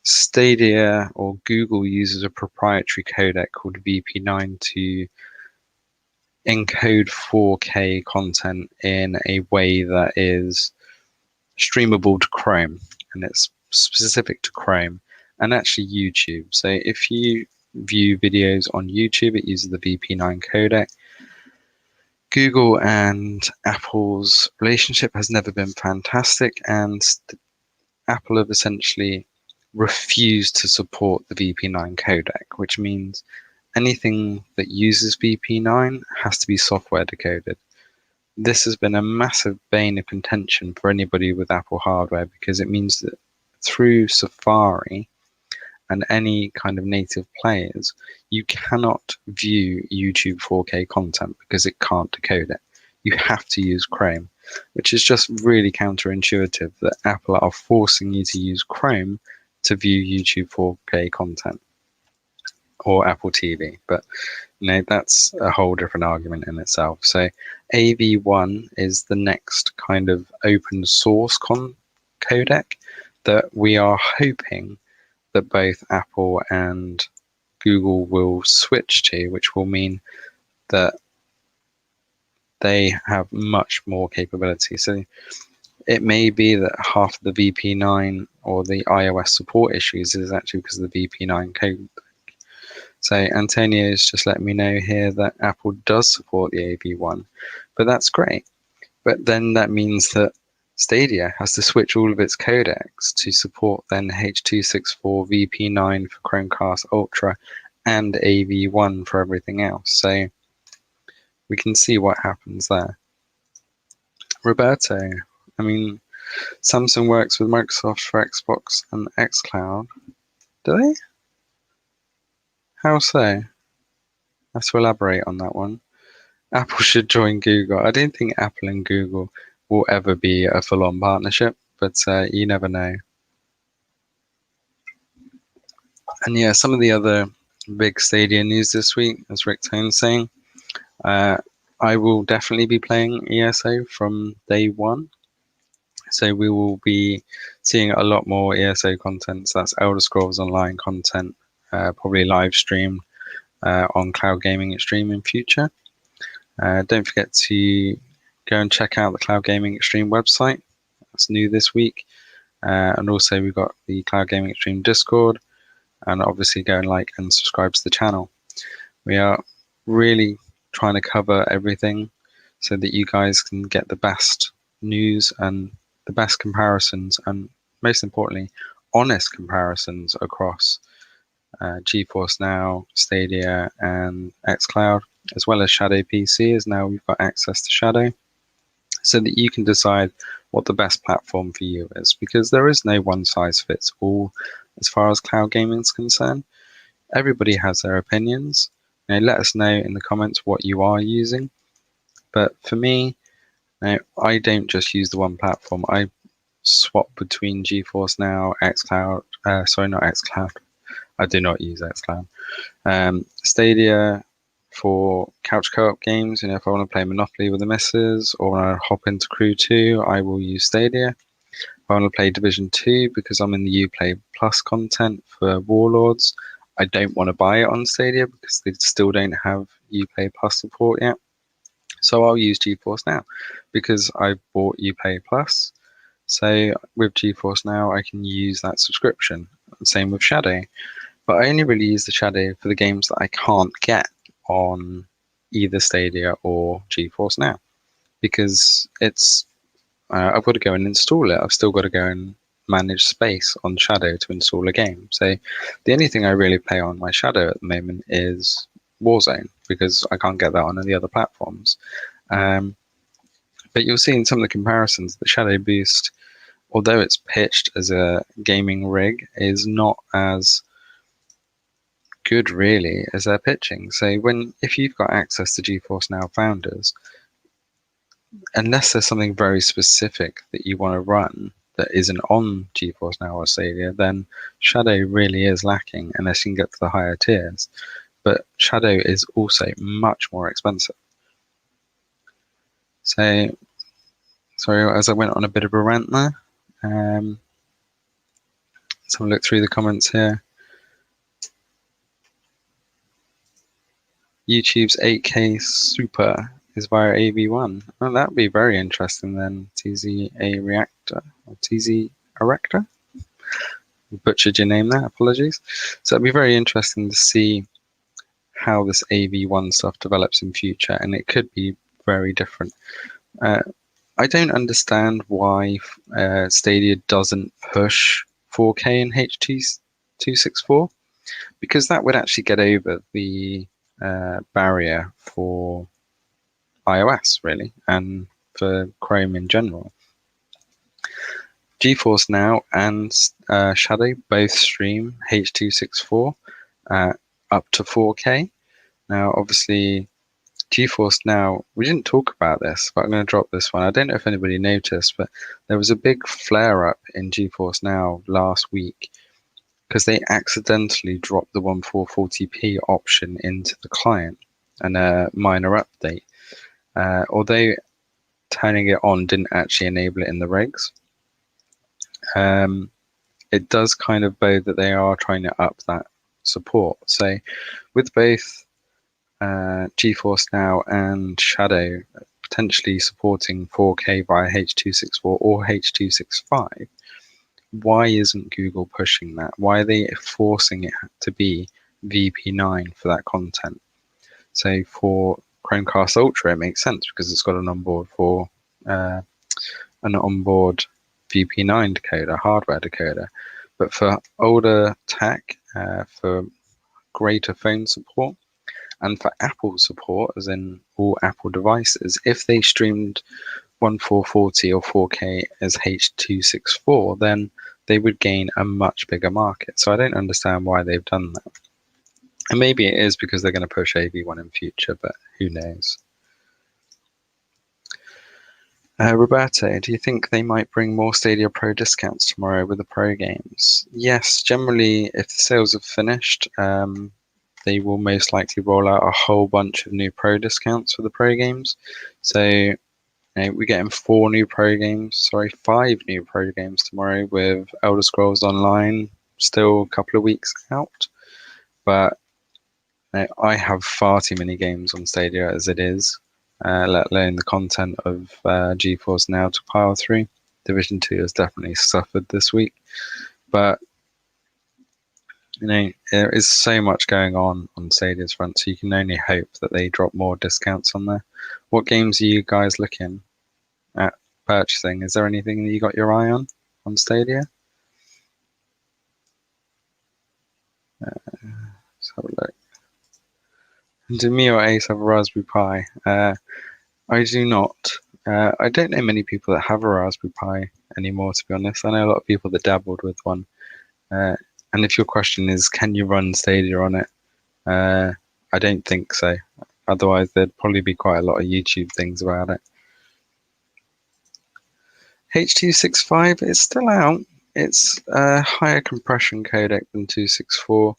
Stadia or Google uses a proprietary codec called VP9 to encode 4K content in a way that is streamable to Chrome, and it's specific to Chrome and actually YouTube. So if you view videos on YouTube, it uses the VP9 codec. Google and Apple's relationship has never been fantastic, and Apple have essentially refused to support the VP9 codec, which means anything that uses VP9 has to be software decoded. This has been a massive bane of contention for anybody with Apple hardware, because it means that through Safari and any kind of native players, you cannot view YouTube 4K content because it can't decode it. You have to use Chrome, which is just really counterintuitive that Apple are forcing you to use Chrome to view YouTube 4K content or Apple TV. But that's a whole different argument in itself. So AV1 is the next kind of open source codec that we are hoping that both Apple and Google will switch to, which will mean that they have much more capability. So it may be that half of the VP9 or the iOS support issues is actually because of the VP9 code. So Antonio's just let me know here that Apple does support the AV1, but that's great. But then that means that Stadia has to switch all of its codecs to support then H.264 VP9 for Chromecast Ultra and AV1 for everything else. So we can see what happens there. Roberto, Samsung works with Microsoft for Xbox and xCloud. Do they? How so? I have to elaborate on that one. Apple should join Google. I don't think Apple and Google will ever be a full-on partnership, but you never know. And yeah, some of the other big Stadia news this week, as Rick Tone's saying, I will definitely be playing ESO from day one. So we will be seeing a lot more ESO content. So that's Elder Scrolls Online content, probably live streamed on Cloud Gaming Extreme in future. Don't forget to go and check out the Cloud Gaming Extreme website. That's new this week. And also we've got the Cloud Gaming Extreme Discord. And obviously go and like and subscribe to the channel. We are really trying to cover everything so that you guys can get the best news and the best comparisons, and most importantly, honest comparisons across Geforce Now, Stadia, and xCloud, as well as Shadow PC, as now we've got access to Shadow, so that you can decide what the best platform for you is, because there is no one size fits all as far as cloud gaming is concerned. Everybody has their opinions. Let us know in the comments what you are using. But for me, I don't just use the one platform. I swap between Geforce Now, xCloud. Sorry, not xCloud. I do not use xCloud. Stadia for couch co-op games. If I want to play Monopoly with the missus or when I hop into Crew 2, I will use Stadia. If I want to play Division 2 because I'm in the Uplay Plus content for Warlords, I don't want to buy it on Stadia because they still don't have Uplay Plus support yet. So I'll use Geforce Now because I bought Uplay Plus. So with Geforce Now, I can use that subscription. Same with Shadow. But I only really use the Shadow for the games that I can't get on either Stadia or Geforce Now because it's I've got to go and install it. I've still got to go and manage space on Shadow to install a game. So the only thing I really play on my Shadow at the moment is Warzone because I can't get that on any other platforms. But you'll see in some of the comparisons that Shadow Boost, although it's pitched as a gaming rig, is not as good really as their pitching. So if you've got access to GeForce Now Founders, unless there's something very specific that you want to run that isn't on GeForce Now or Stadia, then Shadow really is lacking unless you can get to the higher tiers. But Shadow is also much more expensive. So, sorry, as I went on a bit of a rant there. Let's have a look through the comments here. YouTube's 8K Super is via AV1. Oh, that would be very interesting then. TZA Reactor or TZ Erector? Butchered your name there, apologies. So it'd be very interesting to see how this AV1 stuff develops in future, and it could be very different. I don't understand why Stadia doesn't push 4K in H.264 because that would actually get over the barrier for iOS really and for Chrome in general. GeForce Now and Shadow both stream H.264 up to 4K. Now obviously GeForce Now, we didn't talk about this, but I'm going to drop this one. I don't know if anybody noticed, but there was a big flare up in GeForce Now last week because they accidentally dropped the 1440p option into the client and a minor update. Although turning it on didn't actually enable it in the regs, it does kind of bode that they are trying to up that support. So with both GeForce Now and Shadow potentially supporting 4K via H.264 or H.265, why isn't Google pushing that? Why are they forcing it to be VP9 for that content? So for Chromecast Ultra, it makes sense because it's got an onboard VP9 decoder, hardware decoder. But for older tech, for greater phone support, and for Apple support, as in all Apple devices, if they streamed 1440 or 4K as H.264, then they would gain a much bigger market. So I don't understand why they've done that. And maybe it is because they're going to push AV1 in future, but who knows? Roberto, do you think they might bring more Stadia Pro discounts tomorrow with the Pro games? Yes, generally, if the sales have finished, they will most likely roll out a whole bunch of new Pro discounts for the Pro games. So we're getting 5 new Pro games tomorrow with Elder Scrolls Online still a couple of weeks out. But I have far too many games on Stadia as it is, let alone the content of GeForce Now to pile through. Division 2 has definitely suffered this week. But there is so much going on Stadia's front, so you can only hope that they drop more discounts on there. What games are you guys looking at purchasing? Is there anything that you got your eye on Stadia? Let's have a look. Do me or Ace have a Raspberry Pi? I do not. I don't know many people that have a Raspberry Pi anymore, to be honest. I know a lot of people that dabbled with one. And if your question is, can you run Stadia on it? I don't think so. Otherwise, there'd probably be quite a lot of YouTube things about it. H.265 is still out. It's a higher compression codec than 264.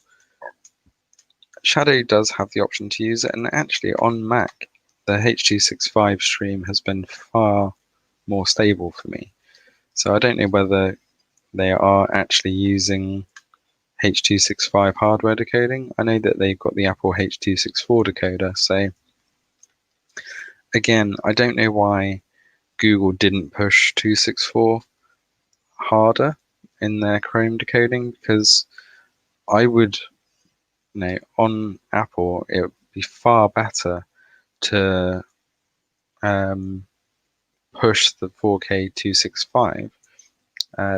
Shadow does have the option to use it, and actually on Mac, the H.265 stream has been far more stable for me. So I don't know whether they are actually using H.265 hardware decoding. I know that they've got the Apple H.264 decoder. So again, I don't know why Google didn't push 264 harder in their Chrome decoding, because I would, on Apple, it would be far better to push the 4K 265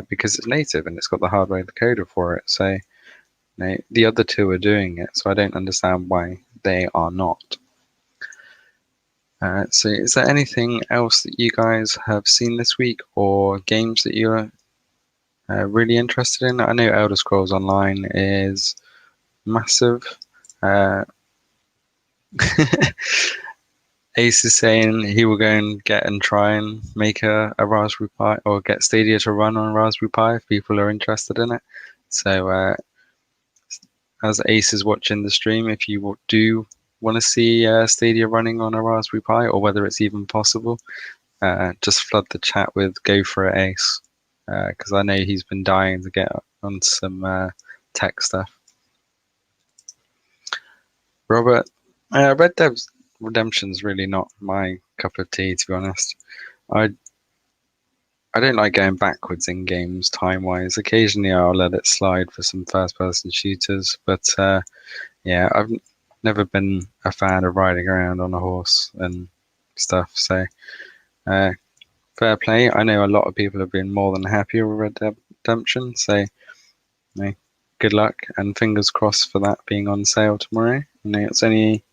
because it's native and it's got the hardware decoder for it. So the other two are doing it, so I don't understand why they are not. So is there anything else that you guys have seen this week, or games that you're really interested in? I know Elder Scrolls Online is massive. Ace is saying he will go and get and try and make a Raspberry Pi, or get Stadia to run on Raspberry Pi if people are interested in it. So as Ace is watching the stream, if you do want to see Stadia running on a Raspberry Pi, or whether it's even possible, just flood the chat with "Go for it, Ace," because I know he's been dying to get on some tech stuff. Robert, Red Dead Redemption's really not my cup of tea, to be honest. I don't like going backwards in games time-wise. Occasionally I'll let it slide for some first-person shooters, but yeah, I've never been a fan of riding around on a horse and stuff. So fair play. I know a lot of people have been more than happy with Red Dead Redemption, so good luck and fingers crossed for that being on sale tomorrow. It's only,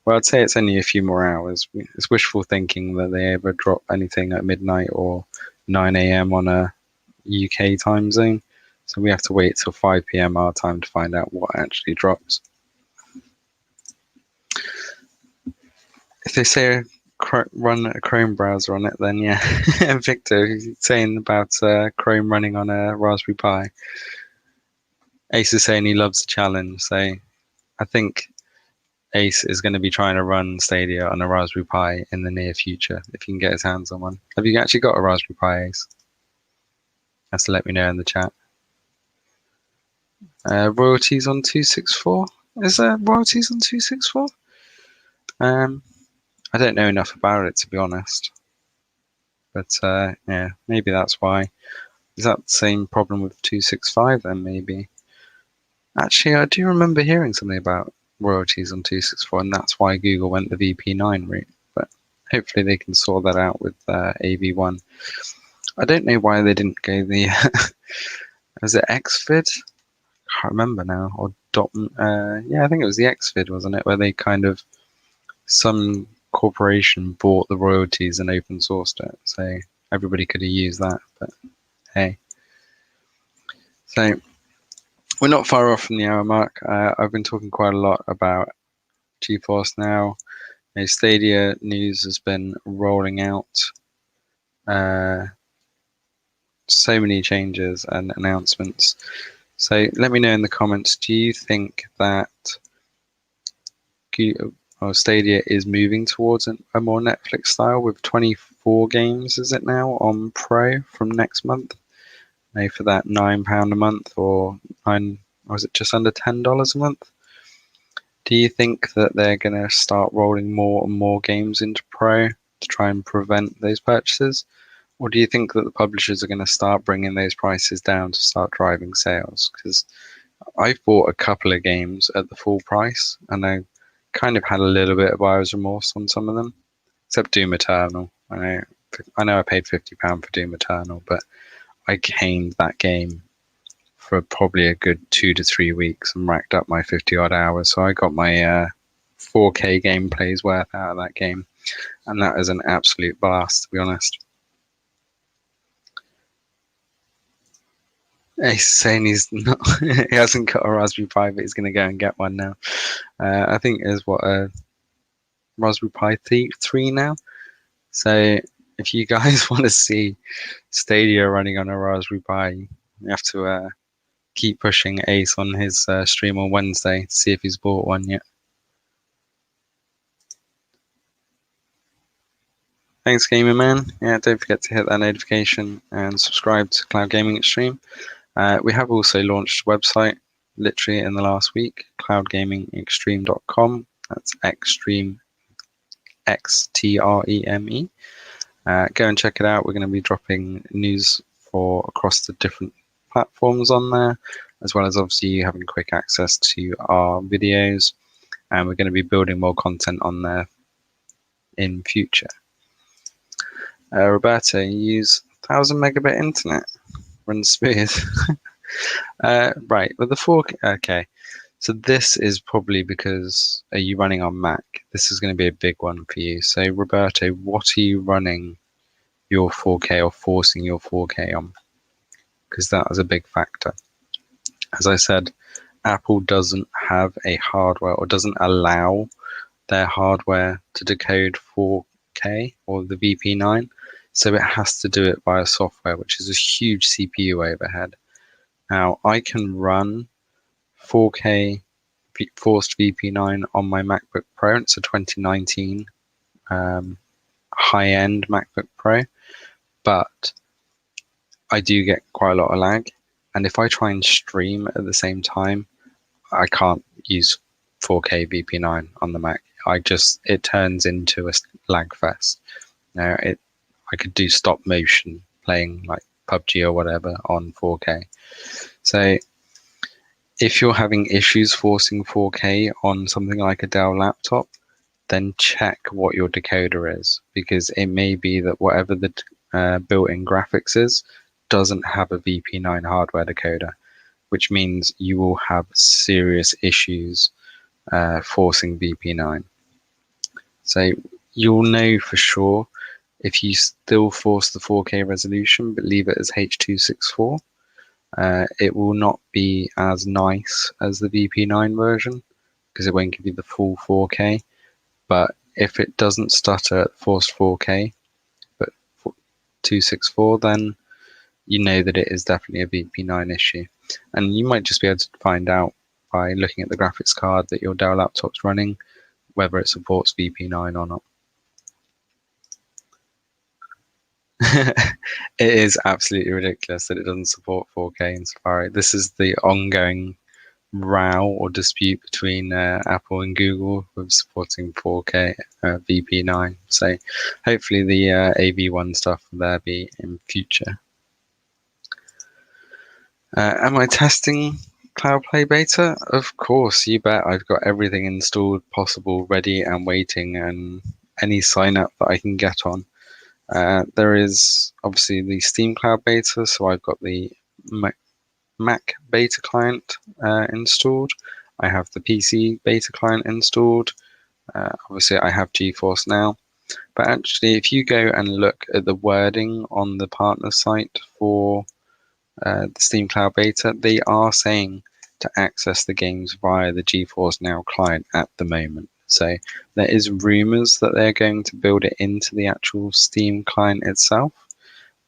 well, I'd say it's only a few more hours. It's wishful thinking that they ever drop anything at midnight or 9 a.m. on a UK time zone. So we have to wait till 5 p.m. our time to find out what actually drops. If they say run a Chrome browser on it, then yeah. Victor, saying about Chrome running on a Raspberry Pi. Ace is saying he loves the challenge. So I think Ace is going to be trying to run Stadia on a Raspberry Pi in the near future, if he can get his hands on one. Have you actually got a Raspberry Pi, Ace? Has to let me know in the chat. Royalties on 264? Is there royalties on 264? I don't know enough about it, to be honest. But yeah, maybe that's why. Is that the same problem with 265 then, maybe? Actually, I do remember hearing something about royalties on 264, and that's why Google went the VP9 route. But hopefully they can sort that out with AV1. I don't know why they didn't go the... was it XVID? I can't remember now. Or yeah, I think it was the XVID, wasn't it? Where they kind of... Some corporation bought the royalties and open sourced it. So everybody could have used that. But hey. So... we're not far off from the hour mark. I've been talking quite a lot about Geforce Now. Stadia news has been rolling out. So many changes and announcements. So let me know in the comments, do you think that Stadia is moving towards a more Netflix style with 24 games, is it now, on Pro from next month? For that £9 a month, or is it just under $10 a month? Do you think that they're going to start rolling more and more games into Pro to try and prevent those purchases? Or do you think that the publishers are going to start bringing those prices down to start driving sales? Because I've bought a couple of games at the full price, and I kind of had a little bit of buyer's remorse on some of them, except Doom Eternal. I know I paid £50 for Doom Eternal, but I caned that game for probably a good 2 to 3 weeks and racked up my 50 odd hours. So I got my 4K gameplays worth out of that game. And that is an absolute blast, to be honest. He's saying he's not, he hasn't got a Raspberry Pi, but he's going to go and get one now. I think there's a Raspberry Pi 3 now. So if you guys want to see Stadia running on a Raspberry Pi, you have to keep pushing Ace on his stream on Wednesday to see if he's bought one yet. Thanks, Gamer Man. Yeah, don't forget to hit that notification and subscribe to Cloud Gaming Extreme. We have also launched a website literally in the last week, cloudgamingextreme.com. That's extreme, XTREME. Go and check it out. We're going to be dropping news for across the different platforms on there, as well as obviously having quick access to our videos. And we're going to be building more content on there in future. Roberto, you use 1000 megabit internet. Runs smooth. Right, with the 4K. Okay, so this is probably because are you running on Mac? This is going to be a big one for you. So, Roberto, what are you running your 4K or forcing your 4K on? Because that is a big factor. As I said, Apple doesn't have a hardware or doesn't allow their hardware to decode 4K or the VP9, so it has to do it via software, which is a huge CPU overhead. Now, I can run 4K forced VP9 on my MacBook Pro. It's a 2019 high-end MacBook Pro, but I do get quite a lot of lag. And if I try and stream at the same time, I can't use 4K VP9 on the Mac. It turns into a lag fest. Now, I could do stop motion playing like Pubg or whatever on 4K. So if you're having issues forcing 4K on something like a Dell laptop, then check what your decoder is, because it may be that whatever the built-in graphics is doesn't have a VP9 hardware decoder, which means you will have serious issues forcing VP9. So you'll know for sure if you still force the 4K resolution but leave it as H.264. It will not be as nice as the VP9 version because it won't give you the full 4K. But if it doesn't stutter at forced 4K but 264, then you know that it is definitely a VP9 issue. And you might just be able to find out by looking at the graphics card that your Dell laptop's running, whether it supports VP9 or not. It is absolutely ridiculous that it doesn't support 4K in Safari. This is the ongoing row or dispute between Apple and Google with supporting 4K VP9. So hopefully the AV1 stuff will there be in future. Am I testing Cloud Play Beta? Of course, you bet. I've got everything installed possible, ready and waiting, and any sign up that I can get on. There is obviously the Steam Cloud Beta, so I've got the Mac beta client installed. I have the PC beta client installed. Obviously, I have Geforce Now. But actually, if you go and look at the wording on the partner site for the Steam Cloud Beta, they are saying to access the games via the Geforce Now client at the moment. So there is rumors that they're going to build it into the actual Steam client itself,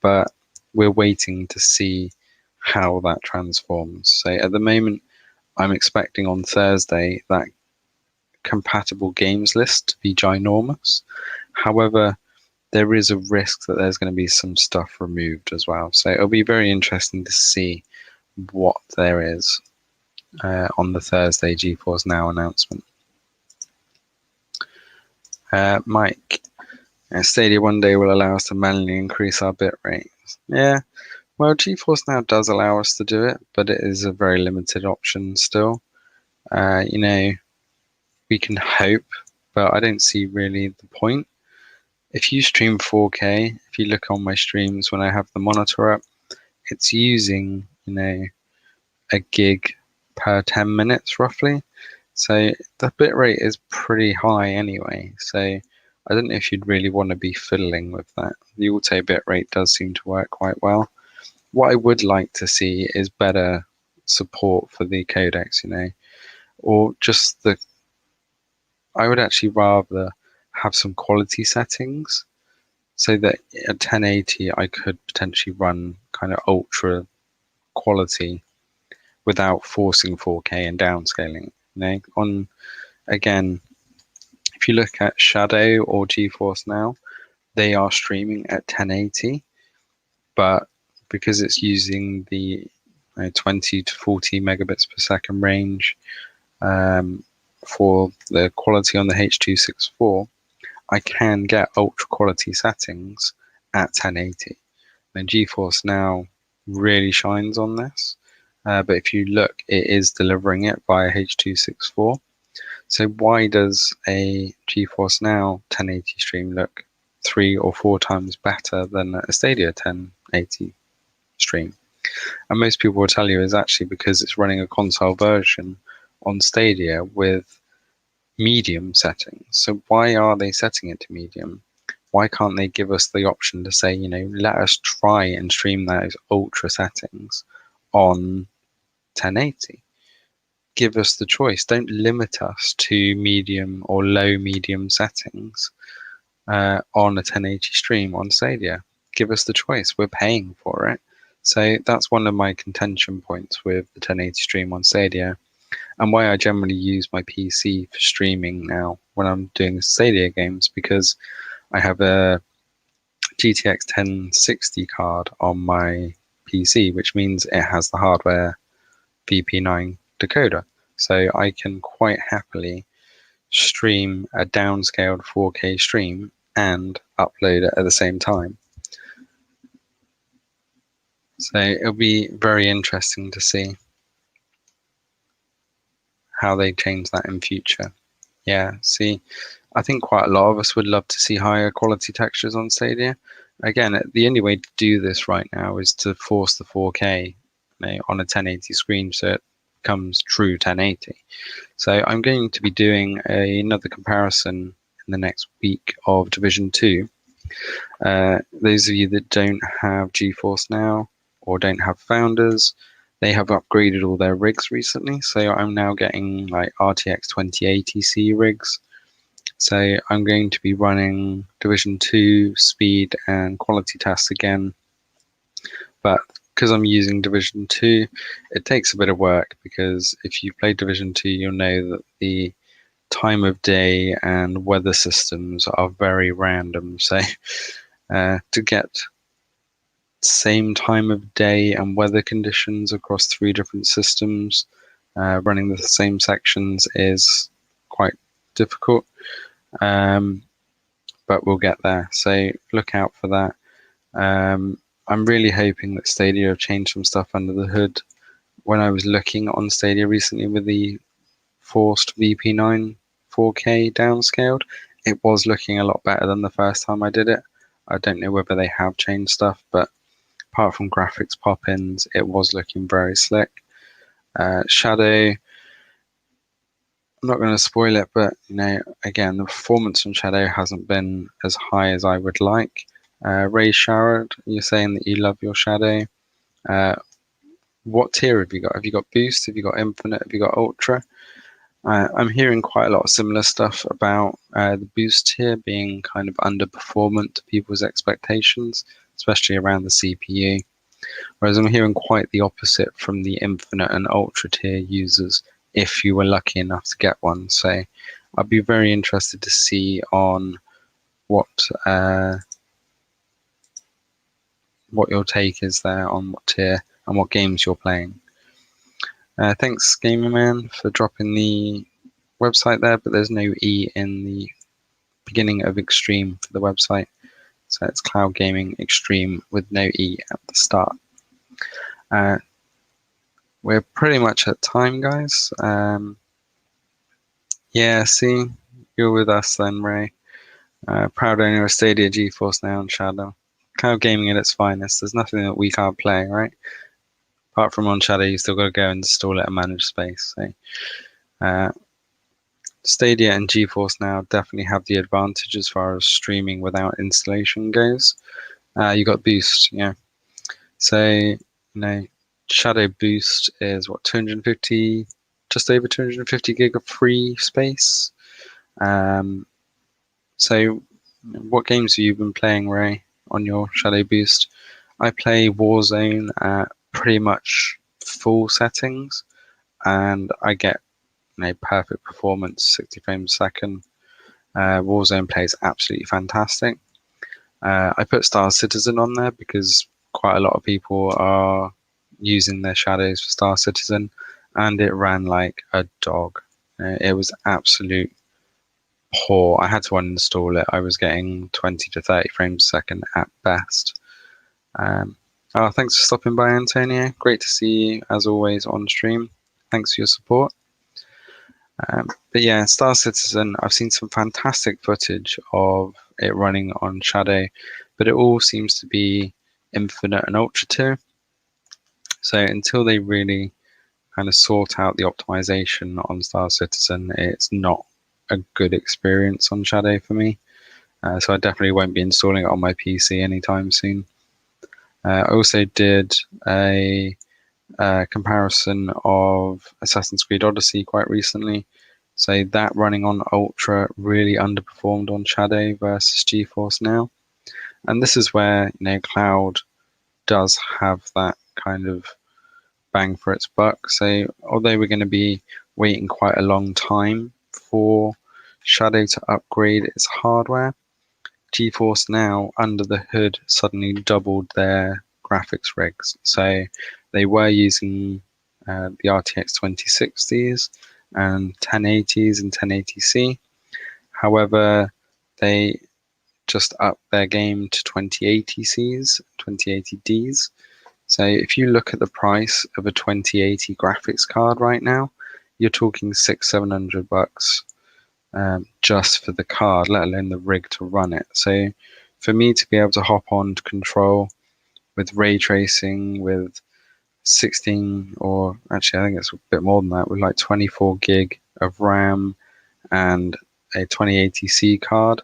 but we're waiting to see how that transforms. So at the moment, I'm expecting on Thursday that compatible games list to be ginormous. However, there is a risk that there's going to be some stuff removed as well. So it'll be very interesting to see what there is on the Thursday Geforce Now announcement. Mike, Stadia one day will allow us to manually increase our bitrate. Yeah, well, Geforce Now does allow us to do it, but it is a very limited option still. You know, we can hope, but I don't see really the point. If you stream 4K, if you look on my streams when I have the monitor up, it's using, you know, a gig per 10 minutes roughly. So the bitrate is pretty high anyway. So I don't know if you'd really want to be fiddling with that. The auto bitrate does seem to work quite well. What I would like to see is better support for the codecs, you know, or just I would actually rather have some quality settings so that at 1080 I could potentially run kind of ultra quality without forcing 4K and downscaling. You know, again, if you look at Shadow or Geforce Now, they are streaming at 1080, but because it's using the 20 to 40 megabits per second range for the quality on the H.264, I can get ultra quality settings at 1080. And Geforce Now really shines on this. But if you look, it is delivering it via H.264. So why does a Geforce Now 1080 stream look 3 or 4 times better than a Stadia 1080 stream? And most people will tell you is actually because it's running a console version on Stadia with medium settings. So why are they setting it to medium? Why can't they give us the option to say, let us try and stream those ultra settings on 1080? Give us the choice. Don't limit us to medium or low medium settings on a 1080 stream on Stadia. Give us the choice. We're paying for it. So that's one of my contention points with the 1080 stream on Stadia, and why I generally use my PC for streaming now when I'm doing Stadia games, because I have a GTX 1060 card on my PC, which means it has the hardware VP9 decoder. So I can quite happily stream a downscaled 4K stream and upload it at the same time. So it'll be very interesting to see how they change that in future. Yeah, see, I think quite a lot of us would love to see higher quality textures on Stadia. Again, the only way to do this right now is to force the 4K on a 1080 screen so it becomes true 1080. So I'm going to be doing another comparison in the next week of Division 2. Those of you that don't have Geforce Now or don't have Founders, they have upgraded all their rigs recently. So I'm now getting like RTX 2080C rigs. So I'm going to be running Division 2 speed and quality tests again. But because I'm using Division 2, it takes a bit of work, because if you play Division 2, you'll know that the time of day and weather systems are very random. So to get same time of day and weather conditions across 3 different systems running the same sections is quite difficult. But we'll get there. So look out for that. I'm really hoping that Stadia have changed some stuff under the hood. When I was looking on Stadia recently with the forced VP9 4K downscaled, it was looking a lot better than the first time I did it. I don't know whether they have changed stuff, but apart from graphics pop-ins, it was looking very slick. Shadow, I'm not going to spoil it, but again, the performance on Shadow hasn't been as high as I would like. Ray Sharad, you're saying that you love your Shadow. What tier have you got? Have you got Boost? Have you got Infinite? Have you got Ultra? I'm hearing quite a lot of similar stuff about the Boost tier being kind of underperformant to people's expectations, especially around the CPU. Whereas I'm hearing quite the opposite from the Infinite and Ultra tier users, if you were lucky enough to get one. So I'd be very interested to see on what your take is there on what tier and what games you're playing. Thanks, Gamerman, for dropping the website there, but there's no E in the beginning of Extreme for the website. So it's Cloud Gaming Extreme with no E at the start. We're pretty much at time, guys. Yeah, see, you're with us then, Ray. Proud owner of Stadia, Geforce Now, and Shadow. Cloud Gaming at its finest. There's nothing that we can't play, right? Apart from on Shadow, you still got to go and install it and manage space. So, Stadia and Geforce Now definitely have the advantage as far as streaming without installation goes. You got Boost, yeah. So, Shadow Boost is what, 250, just over 250 gig of free space. So, what games have you been playing, Ray, on your Shadow Boost? I play Warzone at pretty much full settings, and I get perfect performance, 60 frames a second. Warzone plays absolutely fantastic. I put Star Citizen on there because quite a lot of people are using their shadows for Star Citizen, and it ran like a dog. It was absolute poor. I had to uninstall it. I was getting 20 to 30 frames a second at best. Thanks for stopping by, Antonio. Great to see you, as always, on stream. Thanks for your support. But yeah, Star Citizen, I've seen some fantastic footage of it running on Shadow, but it all seems to be Infinite and Ultra tier. So until they really kind of sort out the optimization on Star Citizen, it's not a good experience on Shadow for me. So I definitely won't be installing it on my PC anytime soon. I also did a comparison of Assassin's Creed Odyssey quite recently. So that running on Ultra really underperformed on Shadow versus Geforce Now. And this is where, Cloud does have that kind of bang for its buck. So although we're going to be waiting quite a long time for Shadow to upgrade its hardware, Geforce Now under the hood suddenly doubled their graphics rigs. So they were using the RTX 2060s and 1080s and 1080C. However, they just upped their game to 2080Cs, 2080Ds. So if you look at the price of a 2080 graphics card right now, you're talking $600-700 just for the card, let alone the rig to run it. So for me to be able to hop on to Control with ray tracing, with 16, or actually I think it's a bit more than that, with like 24 gig of RAM and a 2080C card,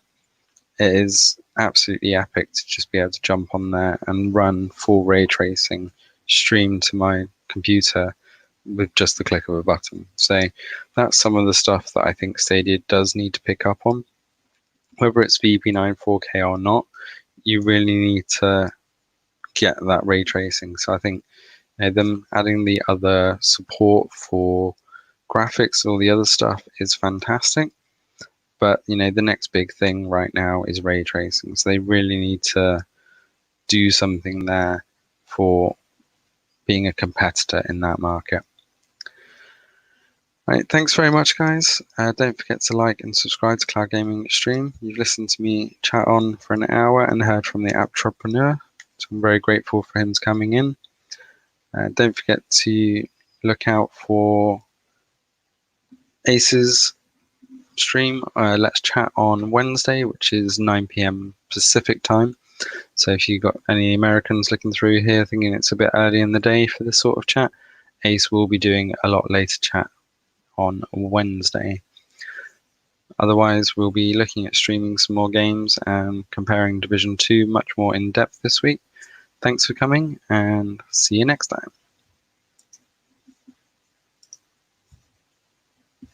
it is absolutely epic to just be able to jump on there and run full ray tracing stream to my computer with just the click of a button. So that's some of the stuff that I think Stadia does need to pick up on. Whether it's VP9 4K or not, you really need to get that ray tracing. So I think them adding the other support for graphics, all the other stuff is fantastic. But the next big thing right now is ray tracing. So they really need to do something there for being a competitor in that market. Right, thanks very much, guys. Don't forget to like and subscribe to Cloud Gaming Stream. You've listened to me chat on for an hour and heard from the Apptrepreneur, so I'm very grateful for him coming in. Don't forget to look out for Ace's stream. Let's chat on Wednesday, which is 9 p.m. Pacific time. So if you've got any Americans looking through here thinking it's a bit early in the day for this sort of chat, Ace will be doing a lot later chat on Wednesday. Otherwise, we'll be looking at streaming some more games and comparing Division 2 much more in depth this week. Thanks for coming, and see you next time.